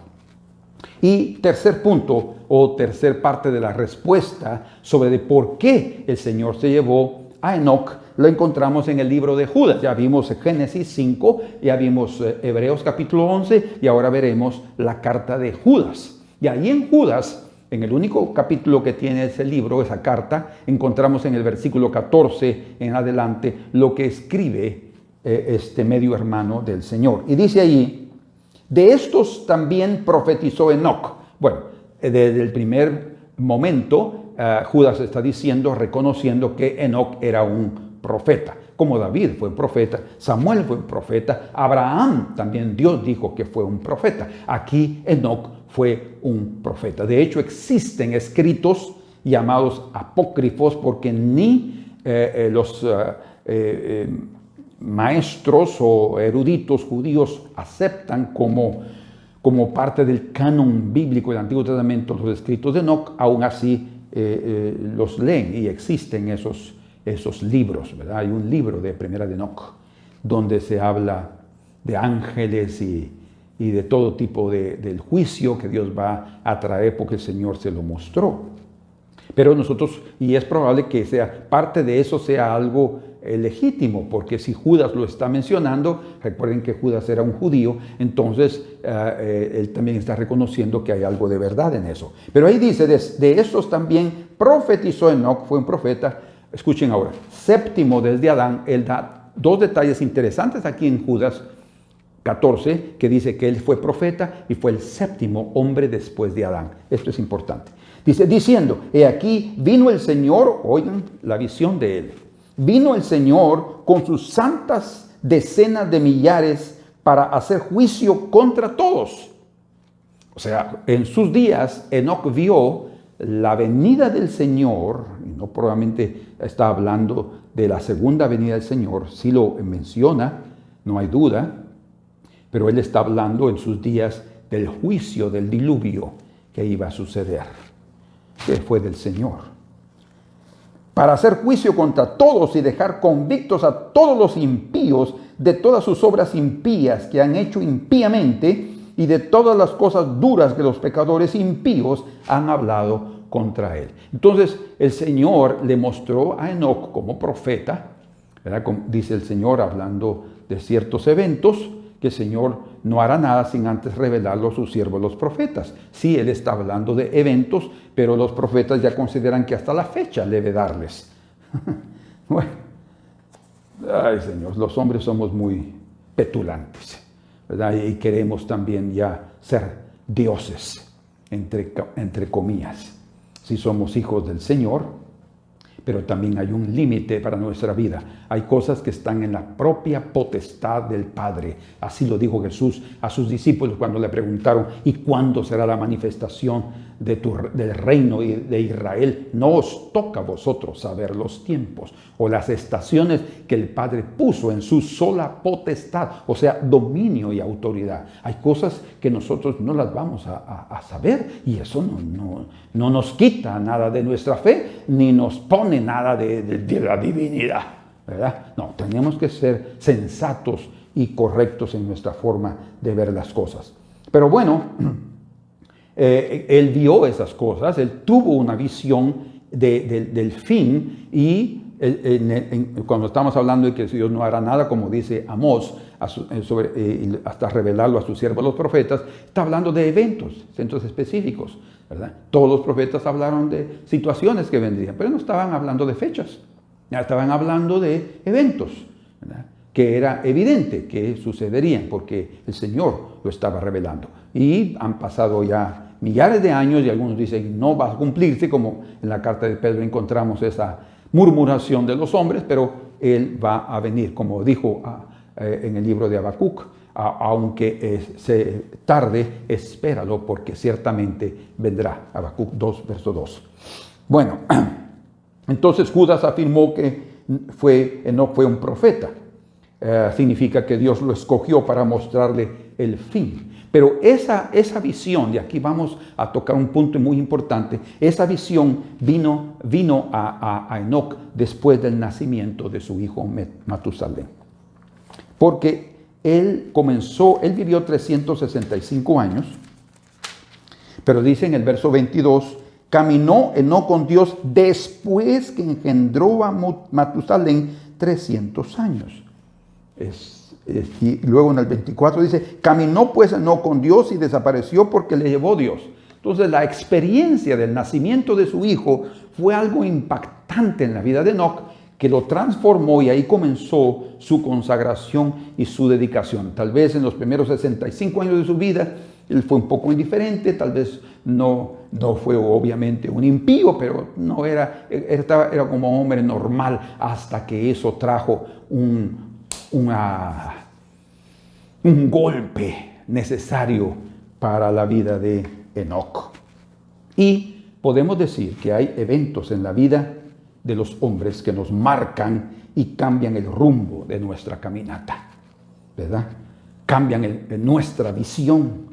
Y tercer punto o tercer parte de la respuesta sobre de por qué el Señor se llevó a Enoc, lo encontramos en el libro de Judas. Ya vimos Génesis 5, ya vimos Hebreos capítulo 11 y ahora veremos la carta de Judas. Y ahí en Judas, en el único capítulo que tiene ese libro, esa carta, encontramos en el versículo 14 en adelante lo que escribe este medio hermano del Señor. Y dice allí: de estos también profetizó Enoc. Bueno, desde el primer momento, Judas está diciendo, reconociendo que Enoc era un profeta. Como David fue profeta, Samuel fue profeta, Abraham también Dios dijo que fue un profeta. Aquí Enoc fue un profeta. De hecho, existen escritos llamados apócrifos porque ni los maestros o eruditos judíos aceptan como parte del canon bíblico del Antiguo Testamento los escritos de Enoc. Aún así los leen y existen esos libros, ¿verdad? Hay un libro de Primera de Enoc donde se habla de ángeles y de todo tipo del juicio que Dios va a traer porque el Señor se lo mostró. Pero nosotros, y es probable que sea parte de eso sea algo legítimo, porque si Judas lo está mencionando, recuerden que Judas era un judío, entonces él también está reconociendo que hay algo de verdad en eso. Pero ahí dice, de estos también profetizó Enoc, fue un profeta. Escuchen ahora, séptimo desde Adán. Él da dos detalles interesantes aquí en Judas 14, que dice que él fue profeta y fue el séptimo hombre después de Adán. Esto es importante. Dice, diciendo, he aquí vino el Señor, oigan la visión de él, vino el Señor con sus santas decenas de millares para hacer juicio contra todos. O sea, en sus días Enoc vio la venida del Señor, y no probablemente está hablando de la segunda venida del Señor, sí lo menciona, no hay duda, pero él está hablando en sus días del juicio, del diluvio que iba a suceder, que fue del Señor. Para hacer juicio contra todos y dejar convictos a todos los impíos de todas sus obras impías que han hecho impíamente y de todas las cosas duras que los pecadores impíos han hablado contra él. Entonces el Señor le mostró a Enoc como profeta, ¿verdad? Como dice el Señor hablando de ciertos eventos, que el Señor no hará nada sin antes revelarlo a sus siervos los profetas. Sí, Él está hablando de eventos, pero los profetas ya consideran que hasta la fecha debe darles. Bueno, ay Señor, los hombres somos muy petulantes, ¿verdad? Y queremos también ya ser dioses, entre comillas. Si somos hijos del Señor, pero también hay un límite para nuestra vida. Hay cosas que están en la propia potestad del Padre. Así lo dijo Jesús a sus discípulos cuando le preguntaron, ¿y cuándo será la manifestación del reino de Israel? No os toca a vosotros saber los tiempos o las estaciones que el Padre puso en su sola potestad, o sea, dominio y autoridad. Hay cosas que nosotros no las vamos a saber y eso no nos quita nada de nuestra fe, ni nos pone nada de la divinidad, ¿verdad? No, tenemos que ser sensatos y correctos en nuestra forma de ver las cosas. Pero bueno, él vio esas cosas, él tuvo una visión del fin y cuando estamos hablando de que Dios no hará nada, como dice Amós, hasta revelarlo a sus siervos los profetas, está hablando de eventos específicos, ¿verdad? Todos los profetas hablaron de situaciones que vendrían, pero no estaban hablando de fechas, ya estaban hablando de eventos, ¿verdad? Que era evidente que sucederían porque el Señor lo estaba revelando. Y han pasado ya millares de años y algunos dicen no va a cumplirse, como en la carta de Pedro encontramos esa murmuración de los hombres, pero Él va a venir, como dijo en el libro de Habacuc, aunque se tarde, espéralo porque ciertamente vendrá. Habacuc 2, verso 2. Bueno, entonces Judas afirmó que Enoc fue un profeta. Significa que Dios lo escogió para mostrarle el fin. Pero esa visión, y aquí vamos a tocar un punto muy importante, esa visión vino a Enoc después del nacimiento de su hijo Matusalén. Porque él vivió 365 años, pero dice en el verso 22, caminó Enoc con Dios después que engendró a Matusalén 300 años. Y luego en el 24 dice, caminó pues Enoc con Dios y desapareció porque le llevó Dios. Entonces la experiencia del nacimiento de su hijo fue algo impactante en la vida de Enoc, que lo transformó y ahí comenzó su consagración y su dedicación. Tal vez en los primeros 65 años de su vida, él fue un poco indiferente, tal vez no fue obviamente un impío, pero no era como un hombre normal hasta que eso trajo un golpe necesario para la vida de Enoc. Y podemos decir que hay eventos en la vida de los hombres que nos marcan y cambian el rumbo de nuestra caminata, ¿verdad? Cambian nuestra visión,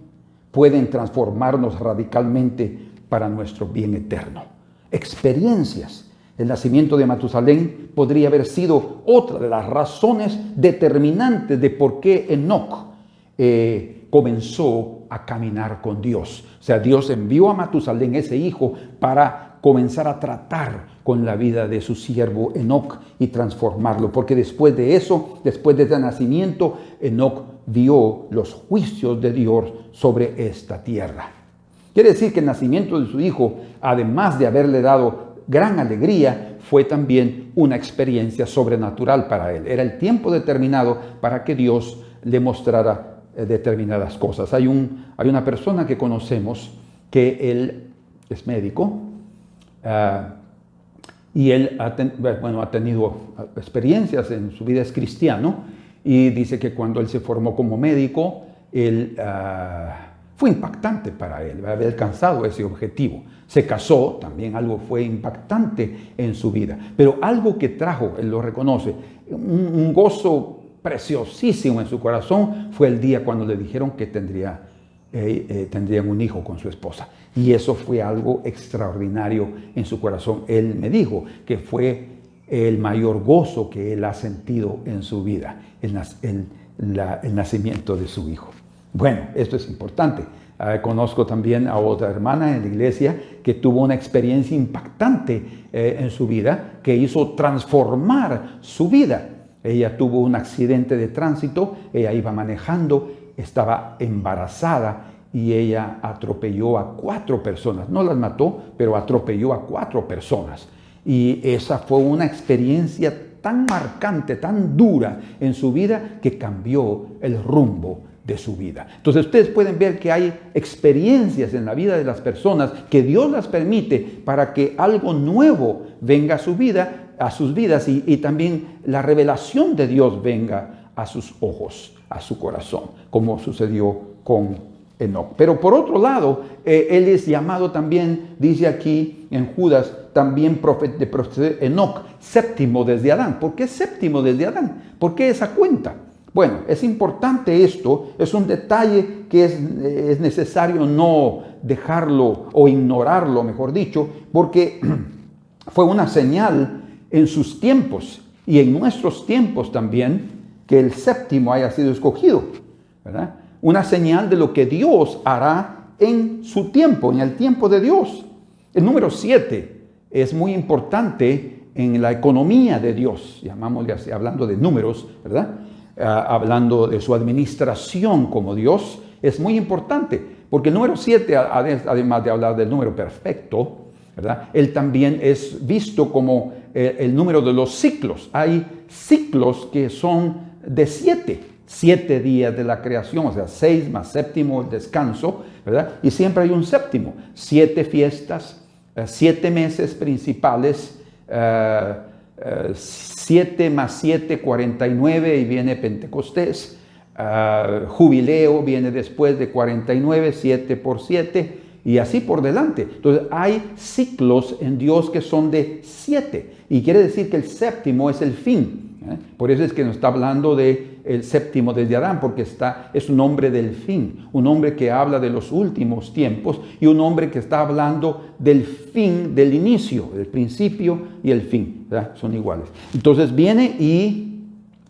pueden transformarnos radicalmente para nuestro bien eterno. Experiencias. El nacimiento de Matusalén podría haber sido otra de las razones determinantes de por qué Enoc comenzó a caminar con Dios. O sea, Dios envió a Matusalén, ese hijo, para comenzar a tratar con la vida de su siervo Enoc y transformarlo. Porque después de eso, después de ese nacimiento, Enoc vio los juicios de Dios sobre esta tierra. Quiere decir que el nacimiento de su hijo, además de haberle dado gran alegría, fue también una experiencia sobrenatural para él. Era el tiempo determinado para que Dios le mostrara determinadas cosas. Hay una persona que conocemos que él es médico y él ha tenido experiencias en su vida, es cristiano, y dice que cuando él se formó como médico, fue impactante para él haber alcanzado ese objetivo. Se casó, también algo fue impactante en su vida. Pero algo que trajo, él lo reconoce, un gozo preciosísimo en su corazón fue el día cuando le dijeron que tendrían un hijo con su esposa. Y eso fue algo extraordinario en su corazón. Él me dijo que fue el mayor gozo que él ha sentido en su vida, el nacimiento de su hijo. Bueno, esto es importante. Conozco también a otra hermana en la iglesia que tuvo una experiencia impactante en su vida que hizo transformar su vida. Ella tuvo un accidente de tránsito, ella iba manejando, estaba embarazada y ella atropelló a 4 personas. No las mató, pero atropelló a 4 personas. Y esa fue una experiencia tan marcante, tan dura en su vida que cambió el rumbo de su vida. Entonces ustedes pueden ver que hay experiencias en la vida de las personas que Dios las permite para que algo nuevo venga a sus vidas y también la revelación de Dios venga a sus ojos, a su corazón, como sucedió con Enoc. Pero por otro lado, él es llamado también, dice aquí en Judas, también de proceder Enoc, séptimo desde Adán. ¿Por qué séptimo desde Adán? ¿Por qué esa cuenta? Bueno, es importante esto, es un detalle que es necesario no dejarlo o ignorarlo, mejor dicho, porque fue una señal en sus tiempos y en nuestros tiempos también que el séptimo haya sido escogido, ¿verdad? Una señal de lo que Dios hará en su tiempo, en el tiempo de Dios. El número 7 es muy importante en la economía de Dios, llamámosle así, hablando de números, ¿verdad? Hablando de su administración como Dios, es muy importante, porque el número 7, además de hablar del número perfecto, ¿verdad? Él también es visto como el número de los ciclos. Hay ciclos que son de 7 días de la creación, o sea, 6 más séptimo el descanso, ¿verdad? Y siempre hay un séptimo, 7 fiestas, 7 meses principales, 7 más 7, 49 y viene Pentecostés. Jubileo viene después de 49, 7 por 7 y así por delante. Entonces hay ciclos en Dios que son de 7 y quiere decir que el séptimo es el fin. Por eso es que nos está hablando del séptimo desde Adán, porque es un hombre del fin, un hombre que habla de los últimos tiempos y un hombre que está hablando del fin, del inicio, del principio y el fin, ¿verdad? Son iguales. Entonces viene y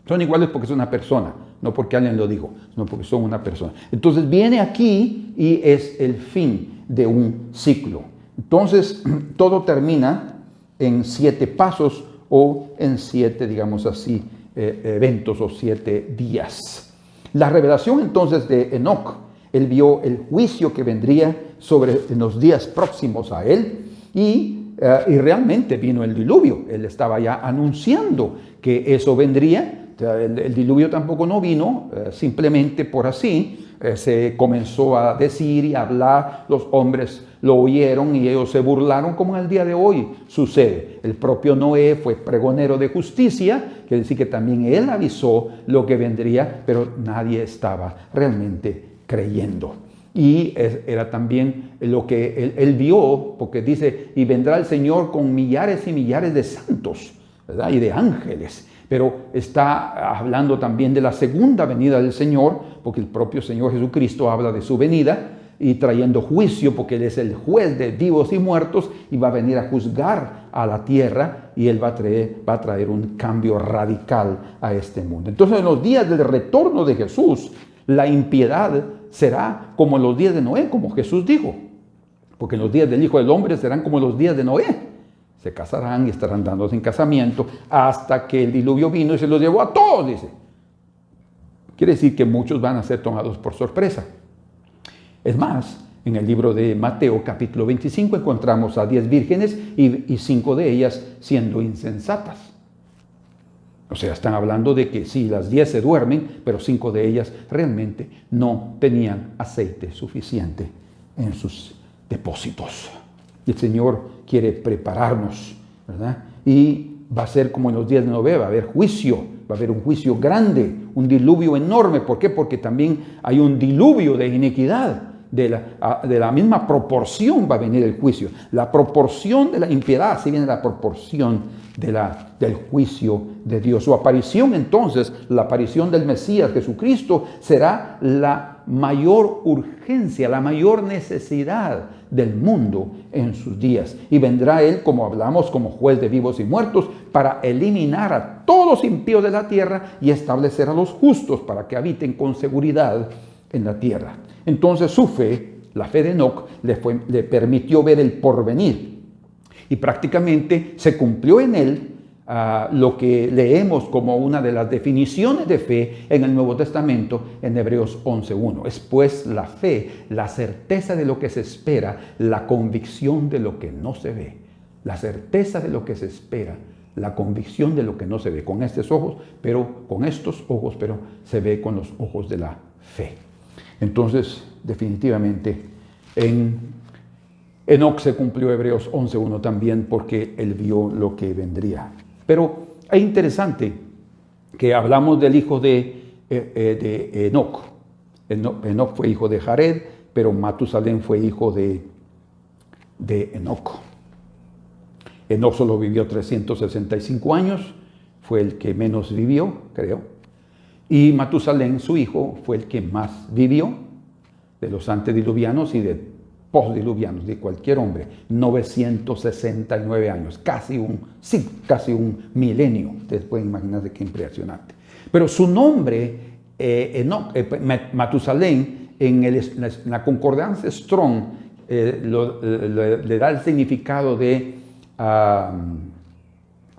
son iguales porque es una persona, no porque alguien lo dijo, sino porque son una persona. Entonces viene aquí y es el fin de un ciclo. Entonces todo termina en 7 pasos o en 7, digamos así, eventos o 7 días. La revelación entonces de Enoc, él vio el juicio que vendría en los días próximos a él y realmente vino el diluvio. Él estaba ya anunciando que eso vendría. El diluvio tampoco no vino simplemente por así. Se comenzó a decir y a hablar, los hombres lo oyeron y ellos se burlaron, como en el día de hoy sucede. El propio Noé fue pregonero de justicia, quiere decir que también él avisó lo que vendría, pero nadie estaba realmente creyendo. Y era también lo que él vio, porque dice, y vendrá el Señor con millares y millares de santos, ¿verdad? Y de ángeles. Pero está hablando también de la segunda venida del Señor, porque el propio Señor Jesucristo habla de su venida y trayendo juicio, porque Él es el juez de vivos y muertos y va a venir a juzgar a la tierra y Él va a traer un cambio radical a este mundo. Entonces, en los días del retorno de Jesús, la impiedad será como en los días de Noé, como Jesús dijo, porque en los días del Hijo del Hombre serán como los días de Noé. Se casarán y estarán dándose en casamiento hasta que el diluvio vino y se los llevó a todos, dice. Quiere decir que muchos van a ser tomados por sorpresa. Es más, en el libro de Mateo capítulo 25 encontramos a 10 vírgenes y 5 de ellas siendo insensatas. O sea, están hablando de que sí, las 10 se duermen, pero 5 de ellas realmente no tenían aceite suficiente en sus depósitos. El Señor quiere prepararnos, ¿verdad? Y va a ser como en los días de Noé, va a haber juicio, va a haber un juicio grande, un diluvio enorme. ¿Por qué? Porque también hay un diluvio de iniquidad. De la misma proporción va a venir el juicio. La proporción de la impiedad, así viene la proporción del juicio de Dios. Su aparición entonces, la aparición del Mesías Jesucristo, será la mayor urgencia, la mayor necesidad del mundo en sus días. Y vendrá Él, como hablamos, como juez de vivos y muertos, para eliminar a todos los impíos de la tierra y establecer a los justos para que habiten con seguridad en la tierra. Entonces su fe, la fe de Enoc, le permitió ver el porvenir. Y prácticamente se cumplió en él lo que leemos como una de las definiciones de fe en el Nuevo Testamento en Hebreos 11:1. Es pues la fe, la certeza de lo que se espera, la convicción de lo que no se ve. La certeza de lo que se espera, la convicción de lo que no se ve. Con estos ojos, pero se ve con los ojos de la fe. Entonces, definitivamente, en Enoc se cumplió Hebreos 11:1 también porque él vio lo que vendría. Pero es interesante que hablamos del hijo de Enoc. Enoc fue hijo de Jared, pero Matusalén fue hijo de Enoc. Enoc solo vivió 365 años, fue el que menos vivió, creo. Y Matusalén, su hijo, fue el que más vivió de los antediluvianos y de postdiluvianos, de cualquier hombre. 969 años, casi un milenio. Ustedes pueden imaginarse qué impresionante. Pero su nombre, Matusalén, en la concordancia Strong, le da el significado de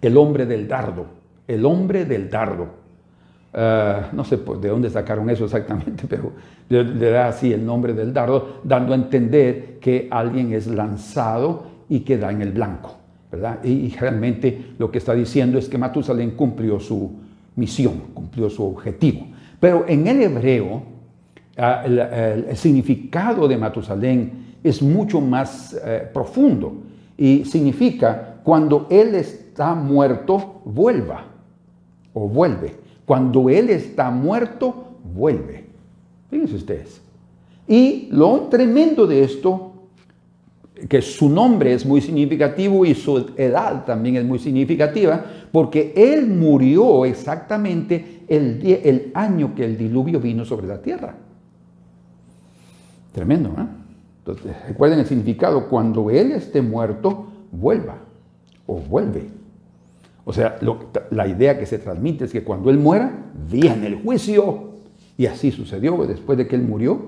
el hombre del dardo. El hombre del dardo. No sé de dónde sacaron eso exactamente, pero le da así el nombre del dardo, dando a entender que alguien es lanzado y queda en el blanco, ¿verdad? Y realmente lo que está diciendo es que Matusalén cumplió su misión, cumplió su objetivo. Pero en el hebreo, el significado de Matusalén es mucho más profundo y significa cuando él está muerto, vuelve. Cuando él está muerto, vuelve. Fíjense ustedes. Y lo tremendo de esto que su nombre es muy significativo y su edad también es muy significativa, porque él murió exactamente el año que el diluvio vino sobre la tierra. Tremendo, ¿eh? Entonces, recuerden el significado: cuando él esté muerto, vuelva o vuelve. O sea, la idea que se transmite es que cuando él muera, viene el juicio. Y así sucedió. Después de que él murió,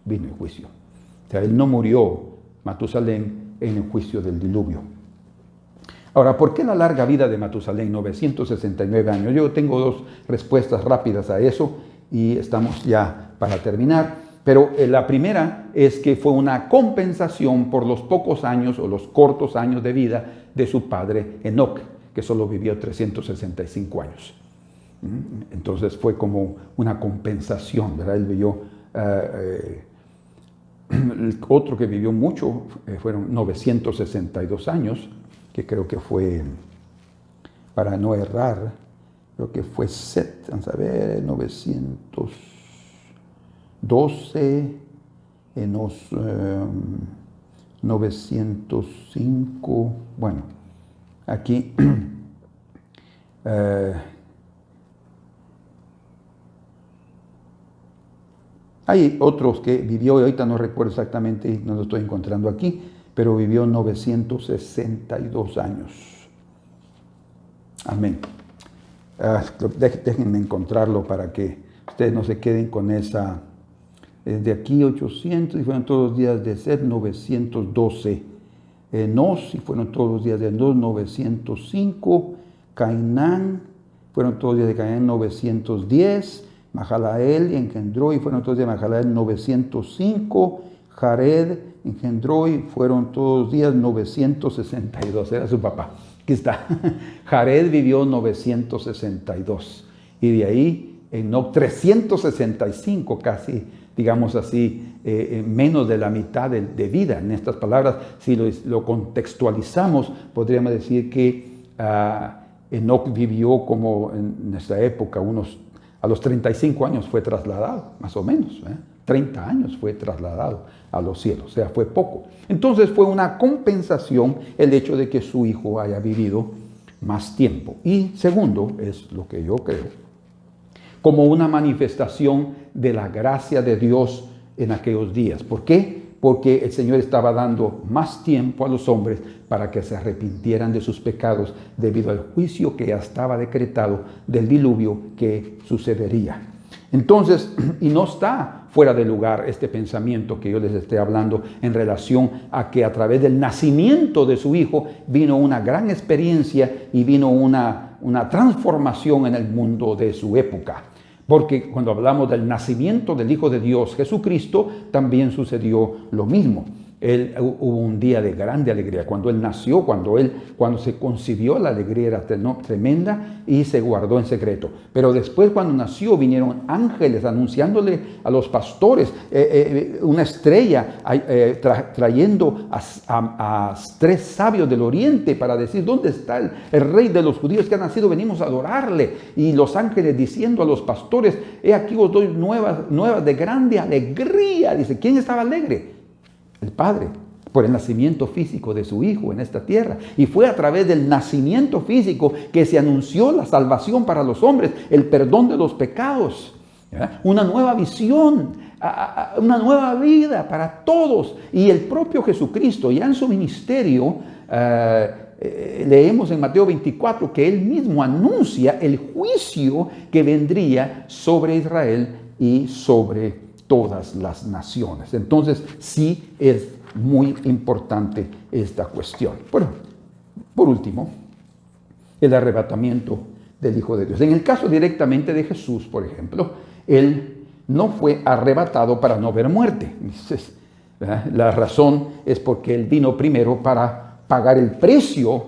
vino el juicio. O sea, él no murió, Matusalén, en el juicio del diluvio. Ahora, ¿por qué la larga vida de Matusalén, 969 años? Yo tengo dos respuestas rápidas a eso y estamos ya para terminar. Pero la primera es que fue una compensación por los pocos años o los cortos años de vida de su padre Enoc, que solo vivió 365 años. Entonces fue como una compensación, ¿verdad? Él vivió, otro que vivió mucho fueron 962 años, que creo que fue, para no errar, creo que fue Set, vamos a ver, 912, en los 905, bueno, aquí hay otros que vivió, ahorita no recuerdo exactamente, no lo estoy encontrando aquí, pero vivió 962 años. Amén. Déjenme encontrarlo para que ustedes no se queden con esa. De aquí 800 y fueron todos los días de Set, 912. Enos, y fueron todos los días de Enos, 905. Cainán, fueron todos los días de Cainán, 910. Mahalael engendró y fueron todos los días de Mahalael, 905. Jared engendró y fueron todos los días 962. Era su papá. Aquí está. Jared vivió 962. Y de ahí, Enoc 365 casi, digamos así, menos de la mitad de vida. En estas palabras, si lo contextualizamos, podríamos decir que Enoc vivió como en esta época, a los 35 años fue trasladado, más o menos. 30 años fue trasladado a los cielos, o sea, fue poco. Entonces fue una compensación el hecho de que su hijo haya vivido más tiempo. Y segundo, es lo que yo creo, como una manifestación de la gracia de Dios en aquellos días. ¿Por qué? Porque el Señor estaba dando más tiempo a los hombres para que se arrepintieran de sus pecados debido al juicio que ya estaba decretado del diluvio que sucedería. Entonces, y no está fuera de lugar este pensamiento que yo les estoy hablando en relación a que a través del nacimiento de su hijo vino una gran experiencia y vino una transformación en el mundo de su época. Porque cuando hablamos del nacimiento del Hijo de Dios, Jesucristo, también sucedió lo mismo. Hubo un día de grande alegría. Cuando Él nació, cuando se concibió, la alegría era tremenda y se guardó en secreto. Pero después, cuando nació, vinieron ángeles anunciándole a los pastores, una estrella trayendo a 3 sabios del oriente para decir: ¿dónde está el rey de los judíos que ha nacido? Venimos a adorarle. Y los ángeles diciendo a los pastores: he aquí os doy nuevas de grande alegría. Dice, ¿quién estaba alegre? El Padre, por el nacimiento físico de su Hijo en esta tierra. Y fue a través del nacimiento físico que se anunció la salvación para los hombres, el perdón de los pecados, ¿verdad? Una nueva visión, una nueva vida para todos. Y el propio Jesucristo, ya en su ministerio, leemos en Mateo 24 que Él mismo anuncia el juicio que vendría sobre Israel y sobre todas las naciones. Entonces, sí es muy importante esta cuestión. Bueno, por último, el arrebatamiento del Hijo de Dios. En el caso directamente de Jesús, por ejemplo, Él no fue arrebatado para no ver muerte. La razón es porque Él vino primero para pagar el precio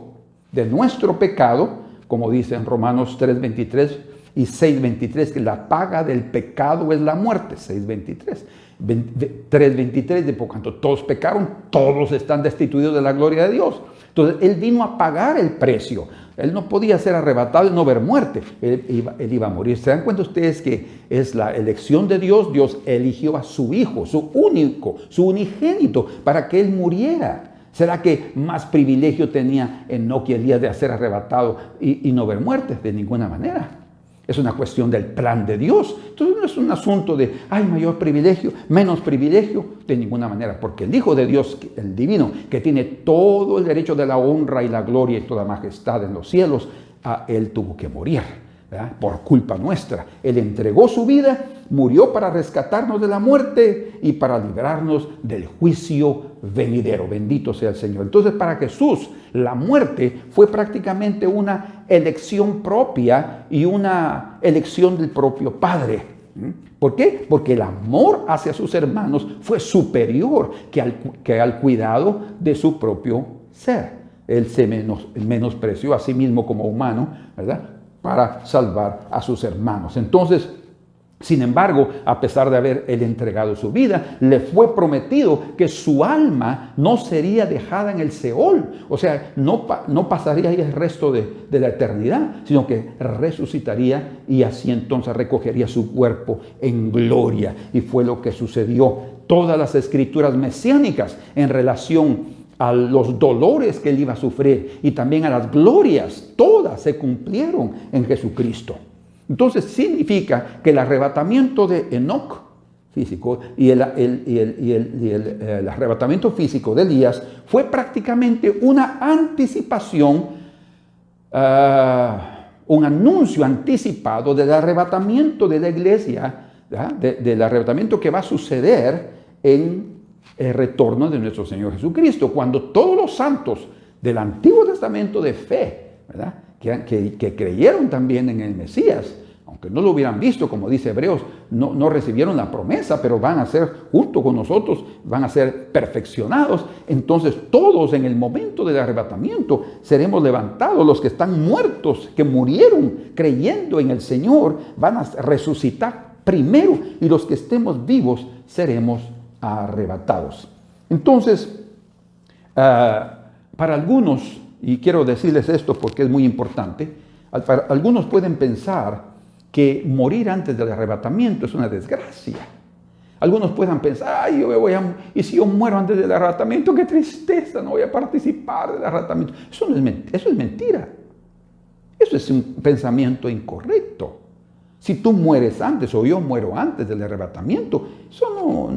de nuestro pecado, como dice en Romanos 3:23, y 6:23, que la paga del pecado es la muerte. 6:23. 3:23, de por cuanto todos pecaron, todos están destituidos de la gloria de Dios. Entonces, Él vino a pagar el precio. Él no podía ser arrebatado y no ver muerte. Él iba a morir. ¿Se dan cuenta ustedes que es la elección de Dios? Dios eligió a su Hijo, su único, su unigénito, para que Él muriera. ¿Será que más privilegio tenía Enoc y Elías de ser arrebatado y no ver muerte? De ninguna manera. Es una cuestión del plan de Dios. Entonces no es un asunto de, hay mayor privilegio, menos privilegio, de ninguna manera. Porque el Hijo de Dios, el divino, que tiene todo el derecho de la honra y la gloria y toda majestad en los cielos, Él tuvo que morir, ¿verdad? Por culpa nuestra. Él entregó su vida, murió para rescatarnos de la muerte y para librarnos del juicio venidero. Bendito sea el Señor. Entonces, para Jesús, la muerte fue prácticamente una elección propia y una elección del propio Padre. ¿Por qué? Porque el amor hacia sus hermanos fue superior que al cuidado de su propio ser. Él se menospreció a sí mismo como humano, ¿verdad?, para salvar a sus hermanos. Entonces, sin embargo, a pesar de haber él entregado su vida, le fue prometido que su alma no sería dejada en el Seol. O sea, no pasaría ahí el resto de la eternidad, sino que resucitaría y así entonces recogería su cuerpo en gloria. Y fue lo que sucedió. Todas las escrituras mesiánicas en relación a los dolores que él iba a sufrir y también a las glorias, todas se cumplieron en Jesucristo. Entonces significa que el arrebatamiento de Enoc físico y el arrebatamiento físico de Elías fue prácticamente una anticipación, un anuncio anticipado del arrebatamiento de la iglesia, del arrebatamiento que va a suceder en el retorno de nuestro Señor Jesucristo, cuando todos los santos del Antiguo Testamento de fe, ¿verdad?, que creyeron también en el Mesías, aunque no lo hubieran visto, como dice Hebreos, no recibieron la promesa, pero van a ser, junto con nosotros, van a ser perfeccionados. Entonces todos en el momento del arrebatamiento seremos levantados. Los que están muertos, que murieron creyendo en el Señor, van a resucitar primero, y los que estemos vivos seremos arrebatados. Entonces, para algunos, y quiero decirles esto porque es muy importante, algunos pueden pensar que morir antes del arrebatamiento es una desgracia. Algunos puedan pensar, ay, y si yo muero antes del arrebatamiento, qué tristeza, no voy a participar del arrebatamiento. Eso es mentira. Eso es un pensamiento incorrecto. Si tú mueres antes o yo muero antes del arrebatamiento, eso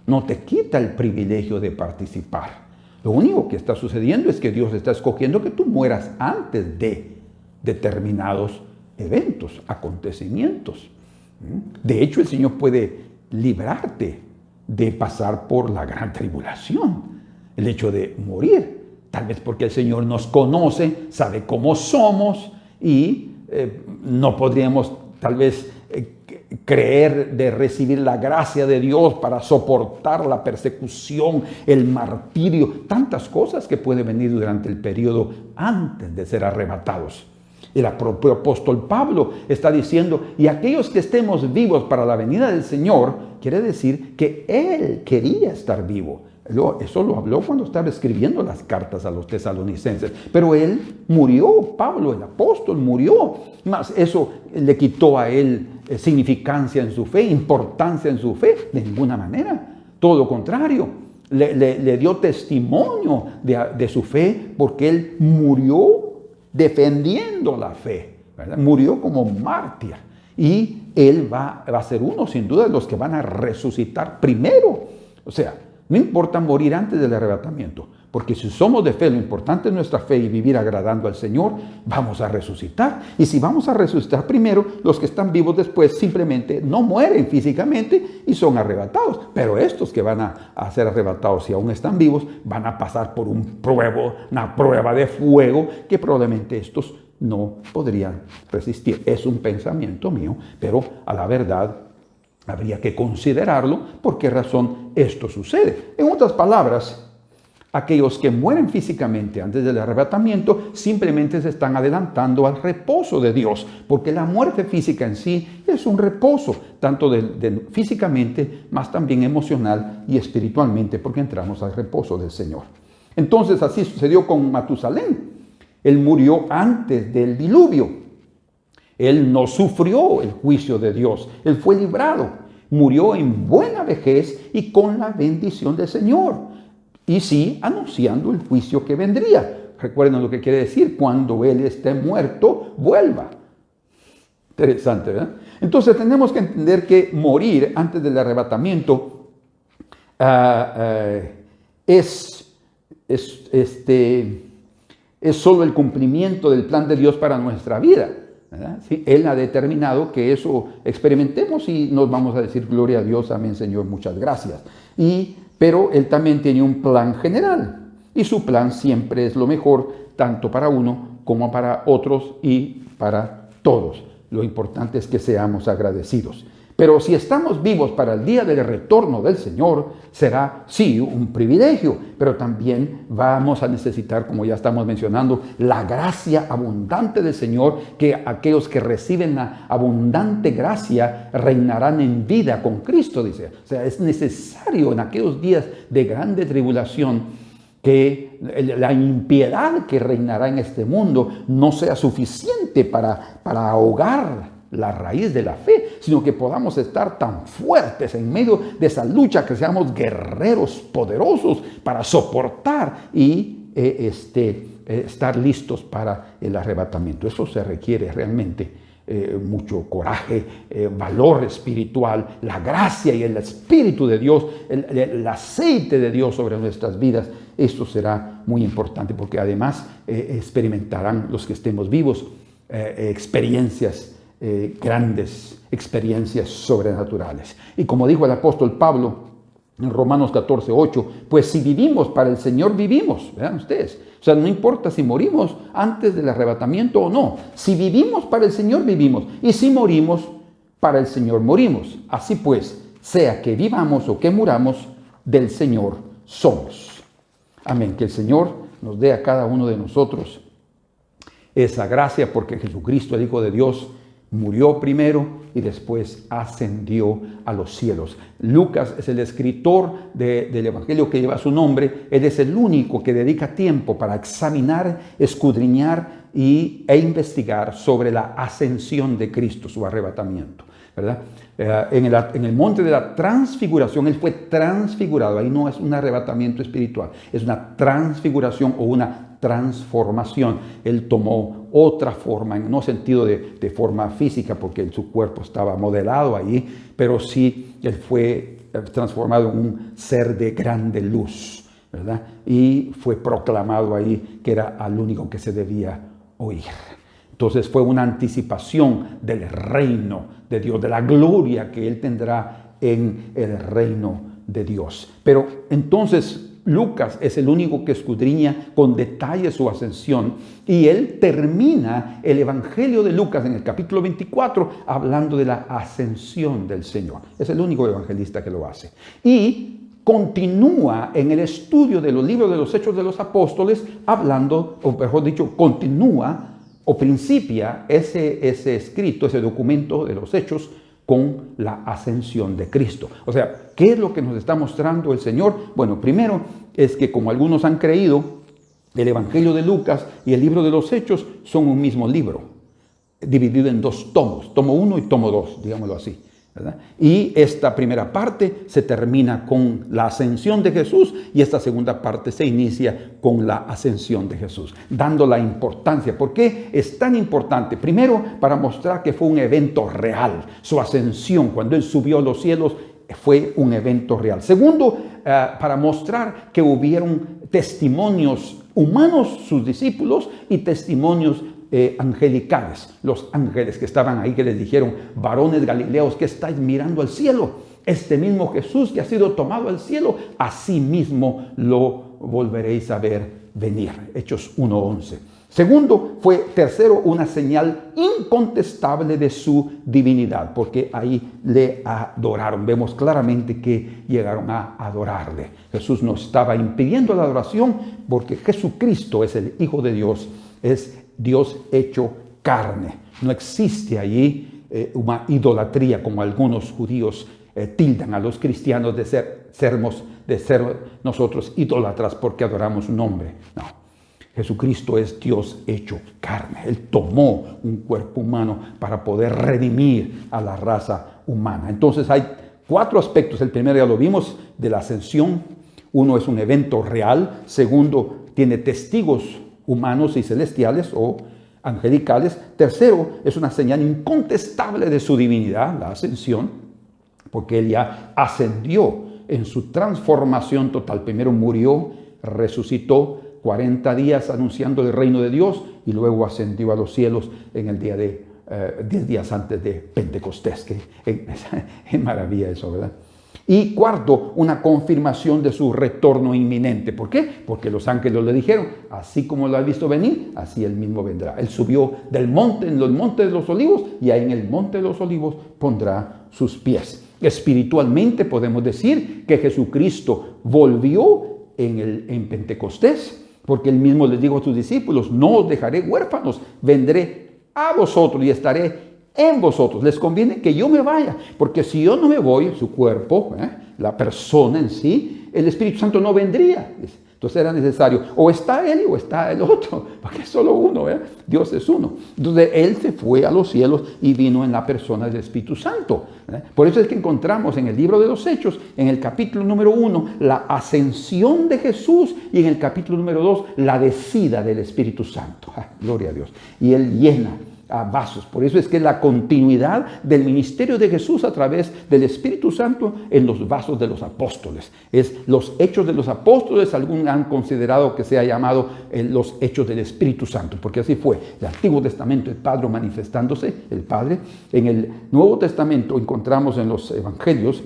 no te quita el privilegio de participar. Lo único que está sucediendo es que Dios está escogiendo que tú mueras antes de determinados eventos, acontecimientos. De hecho, el Señor puede librarte de pasar por la gran tribulación, el hecho de morir. Tal vez porque el Señor nos conoce, sabe cómo somos y no podríamos tal vez creer de recibir la gracia de Dios para soportar la persecución, el martirio, tantas cosas que pueden venir durante el periodo antes de ser arrebatados. El propio apóstol Pablo está diciendo, y aquellos que estemos vivos para la venida del Señor, quiere decir que él quería estar vivo. Eso lo habló cuando estaba escribiendo las cartas a los tesalonicenses. Pero él murió, Pablo, el apóstol, murió. Mas eso le quitó a él significancia en su fe, importancia en su fe, de ninguna manera. Todo lo contrario, le dio testimonio de su fe, porque él murió defendiendo la fe, ¿verdad? Murió como mártir. Y él va a ser uno, sin duda, de los que van a resucitar primero. O sea, no importa morir antes del arrebatamiento, porque si somos de fe, lo importante es nuestra fe y vivir agradando al Señor, vamos a resucitar. Y si vamos a resucitar primero, los que están vivos después simplemente no mueren físicamente y son arrebatados. Pero estos que van a ser arrebatados, si aún están vivos, van a pasar por una prueba de fuego que probablemente estos no podrían resistir. Es un pensamiento mío, pero a la verdad habría que considerarlo por qué razón esto sucede. En otras palabras, aquellos que mueren físicamente antes del arrebatamiento simplemente se están adelantando al reposo de Dios, porque la muerte física en sí es un reposo, tanto físicamente, más también emocional y espiritualmente, porque entramos al reposo del Señor. Entonces así sucedió con Matusalén. Él murió antes del diluvio. Él no sufrió el juicio de Dios. Él fue librado. Murió en buena vejez y con la bendición del Señor. y sí anunciando el juicio que vendría. Recuerden lo que quiere decir: cuando Él esté muerto, vuelva. Interesante, ¿verdad? Entonces tenemos que entender que morir antes del arrebatamiento es solo el cumplimiento del plan de Dios para nuestra vida, ¿verdad? Sí, Él ha determinado que eso experimentemos y nos vamos a decir: gloria a Dios, amén, Señor, muchas gracias. Pero Él también tiene un plan general, y su plan siempre es lo mejor, tanto para uno como para otros y para todos. Lo importante es que seamos agradecidos. Pero si estamos vivos para el día del retorno del Señor, será, sí, un privilegio, pero también vamos a necesitar, como ya estamos mencionando, la gracia abundante del Señor, que aquellos que reciben la abundante gracia reinarán en vida con Cristo, dice. O sea, es necesario en aquellos días de grande tribulación que la impiedad que reinará en este mundo no sea suficiente para ahogar la raíz de la fe, sino que podamos estar tan fuertes en medio de esa lucha, que seamos guerreros poderosos para soportar y estar listos para el arrebatamiento. Eso se requiere realmente mucho coraje, valor espiritual, la gracia y el Espíritu de Dios, el aceite de Dios sobre nuestras vidas. Esto será muy importante, porque además experimentarán los que estemos vivos experiencias grandes, experiencias sobrenaturales. Y como dijo el apóstol Pablo en Romanos 14:8, pues si vivimos para el Señor, vivimos. Vean ustedes. O sea, no importa si morimos antes del arrebatamiento o no. Si vivimos para el Señor, vivimos. Y si morimos, para el Señor morimos. Así pues, sea que vivamos o que muramos, del Señor somos. Amén. Que el Señor nos dé a cada uno de nosotros esa gracia, porque Jesucristo, el Hijo de Dios, murió primero y después ascendió a los cielos. Lucas es el escritor del Evangelio que lleva su nombre. Él es el único que dedica tiempo para examinar, escudriñar e investigar sobre la ascensión de Cristo, su arrebatamiento, ¿verdad? En el monte de la transfiguración, Él fue transfigurado. Ahí no es un arrebatamiento espiritual, es una transfiguración o una transformación. Él tomó otra forma, en no sentido de forma física, porque su cuerpo estaba modelado allí, pero sí Él fue transformado en un ser de grande luz, ¿verdad? Y fue proclamado ahí que era al único que se debía oír. Entonces fue una anticipación del reino de Dios, de la gloria que Él tendrá en el reino de Dios. Pero entonces Lucas es el único que escudriña con detalle su ascensión, y él termina el Evangelio de Lucas en el capítulo 24 hablando de la ascensión del Señor. Es el único evangelista que lo hace. Y continúa en el estudio de los libros de los Hechos de los Apóstoles hablando, o mejor dicho, continúa o principia ese escrito, ese documento de los Hechos, con la ascensión de Cristo. O sea, ¿qué es lo que nos está mostrando el Señor? Bueno, primero es que, como algunos han creído, el Evangelio de Lucas y el libro de los Hechos son un mismo libro, dividido en dos tomos, tomo 1 y tomo 2, digámoslo así, ¿verdad? Y esta primera parte se termina con la ascensión de Jesús, y esta segunda parte se inicia con la ascensión de Jesús, dando la importancia. ¿Por qué es tan importante? Primero, para mostrar que fue un evento real. Su ascensión, cuando Él subió a los cielos, fue un evento real. Segundo, para mostrar que hubieron testimonios humanos, sus discípulos, y testimonios angelicales, los ángeles que estaban ahí, que les dijeron: varones galileos, ¿qué estáis mirando al cielo? Este mismo Jesús que ha sido tomado al cielo, así mismo lo volveréis a ver venir. Hechos 1:11. Segundo, tercero, una señal incontestable de su divinidad, porque ahí le adoraron. Vemos claramente que llegaron a adorarle. Jesús no estaba impidiendo la adoración, porque Jesucristo es el Hijo de Dios, es Dios hecho carne. No existe allí una idolatría, como algunos judíos tildan a los cristianos de ser nosotros idólatras porque adoramos un hombre. No. Jesucristo es Dios hecho carne. Él tomó un cuerpo humano para poder redimir a la raza humana. Entonces hay 4 aspectos. El primero ya lo vimos, de la ascensión. Uno es un evento real. Segundo, tiene testigos humanos y celestiales o angelicales. Tercero, es una señal incontestable de su divinidad, la ascensión, porque Él ya ascendió en su transformación total. Primero murió, resucitó 40 días anunciando el reino de Dios y luego ascendió a los cielos en el día de 10 días antes de Pentecostés. Que es maravilla eso, ¿verdad? Y cuarto, una confirmación de su retorno inminente. ¿Por qué? Porque los ángeles le dijeron, así como lo has visto venir, así Él mismo vendrá. Él subió del monte, en los montes de los olivos, y ahí en el monte de los olivos pondrá sus pies. Espiritualmente podemos decir que Jesucristo volvió en Pentecostés, porque Él mismo les dijo a sus discípulos, no os dejaré huérfanos, vendré a vosotros y estaré en vosotros. Les conviene que yo me vaya, porque si yo no me voy, su cuerpo, la persona en sí, el Espíritu Santo no vendría. Entonces era necesario, o está Él o está el otro, porque es solo uno, Dios es uno. Entonces Él se fue a los cielos y vino en la persona del Espíritu Santo. Por eso es que encontramos en el libro de los Hechos, en el capítulo número 1, la ascensión de Jesús, y en el capítulo número 2, la descida del Espíritu Santo. Gloria a Dios. Y Él llena a vasos. Por eso es que la continuidad del ministerio de Jesús a través del Espíritu Santo en los vasos de los apóstoles. Es los hechos de los apóstoles. Algunos han considerado que se ha llamado los hechos del Espíritu Santo, porque así fue. El Antiguo Testamento, el Padre manifestándose, el Padre. En el Nuevo Testamento encontramos en los Evangelios,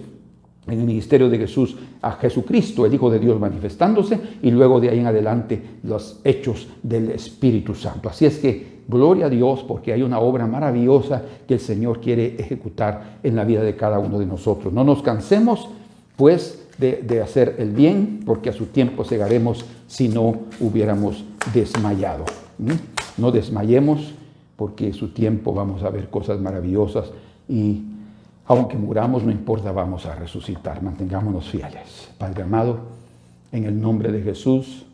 en el ministerio de Jesús, a Jesucristo, el Hijo de Dios, manifestándose, y luego de ahí en adelante los hechos del Espíritu Santo. Así es que gloria a Dios, porque hay una obra maravillosa que el Señor quiere ejecutar en la vida de cada uno de nosotros. No nos cansemos, pues, de hacer el bien, porque a su tiempo cegaremos si no hubiéramos desmayado. No desmayemos, porque a su tiempo vamos a ver cosas maravillosas, y aunque muramos, no importa, vamos a resucitar. Mantengámonos fieles. Padre amado, en el nombre de Jesús,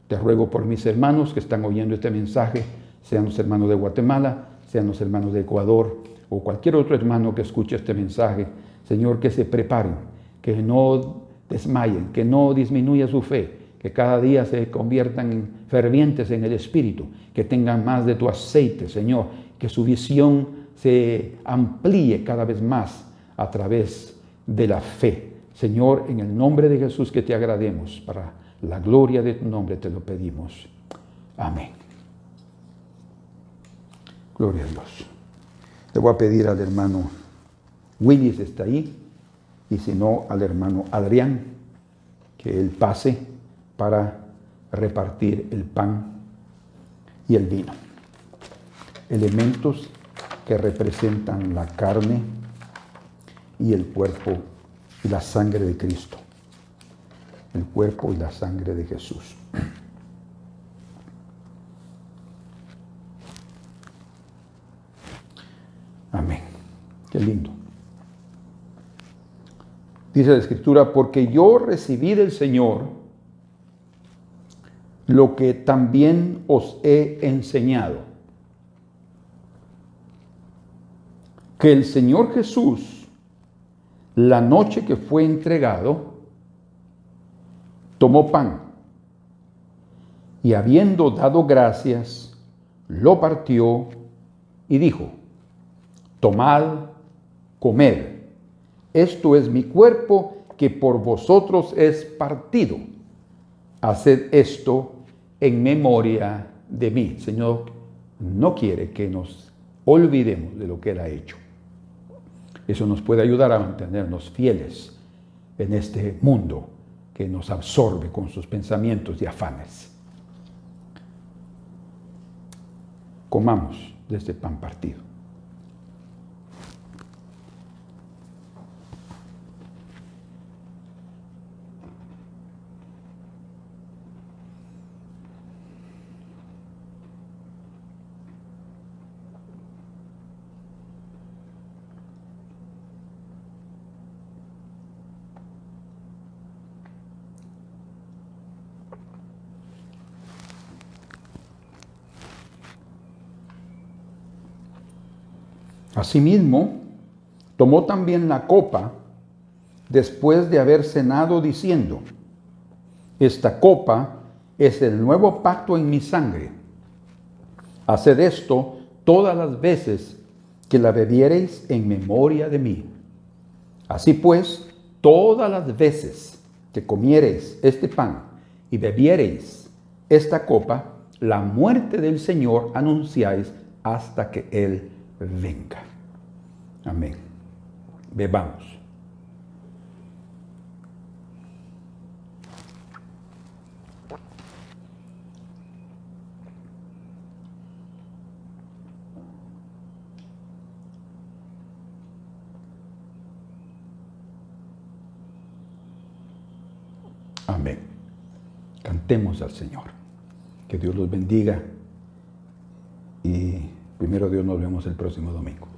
te ruego por mis hermanos que están oyendo este mensaje, sean los hermanos de Guatemala, sean los hermanos de Ecuador, o cualquier otro hermano que escuche este mensaje. Señor, que se preparen, que no desmayen, que no disminuya su fe, que cada día se conviertan en fervientes en el Espíritu, que tengan más de tu aceite, Señor, que su visión se amplíe cada vez más a través de la fe. Señor, en el nombre de Jesús, que te agrademos, para la gloria de tu nombre te lo pedimos. Amén. Gloria a Dios. Le voy a pedir al hermano Willis, está ahí, y si no, al hermano Adrián, que él pase para repartir el pan y el vino. Elementos que representan la carne y el cuerpo y la sangre de Cristo. El cuerpo y la sangre de Jesús. Amén. Qué lindo. Dice la Escritura, porque yo recibí del Señor lo que también os he enseñado. Que el Señor Jesús, la noche que fue entregado, tomó pan y habiendo dado gracias, lo partió y dijo, tomad, comed, esto es mi cuerpo que por vosotros es partido. Haced esto en memoria de mí. El Señor no quiere que nos olvidemos de lo que Él ha hecho. Eso nos puede ayudar a mantenernos fieles en este mundo que nos absorbe con sus pensamientos y afanes. Comamos de este pan partido. Asimismo, tomó también la copa después de haber cenado, diciendo, Esta copa es el nuevo pacto en mi sangre. Haced esto todas las veces que la bebiereis en memoria de mí. Así pues, todas las veces que comiereis este pan y bebiereis esta copa, la muerte del Señor anunciáis hasta que Él venga. Amén. Bebamos. Amén. Cantemos al Señor. Que Dios los bendiga y primero Dios nos vemos el próximo domingo.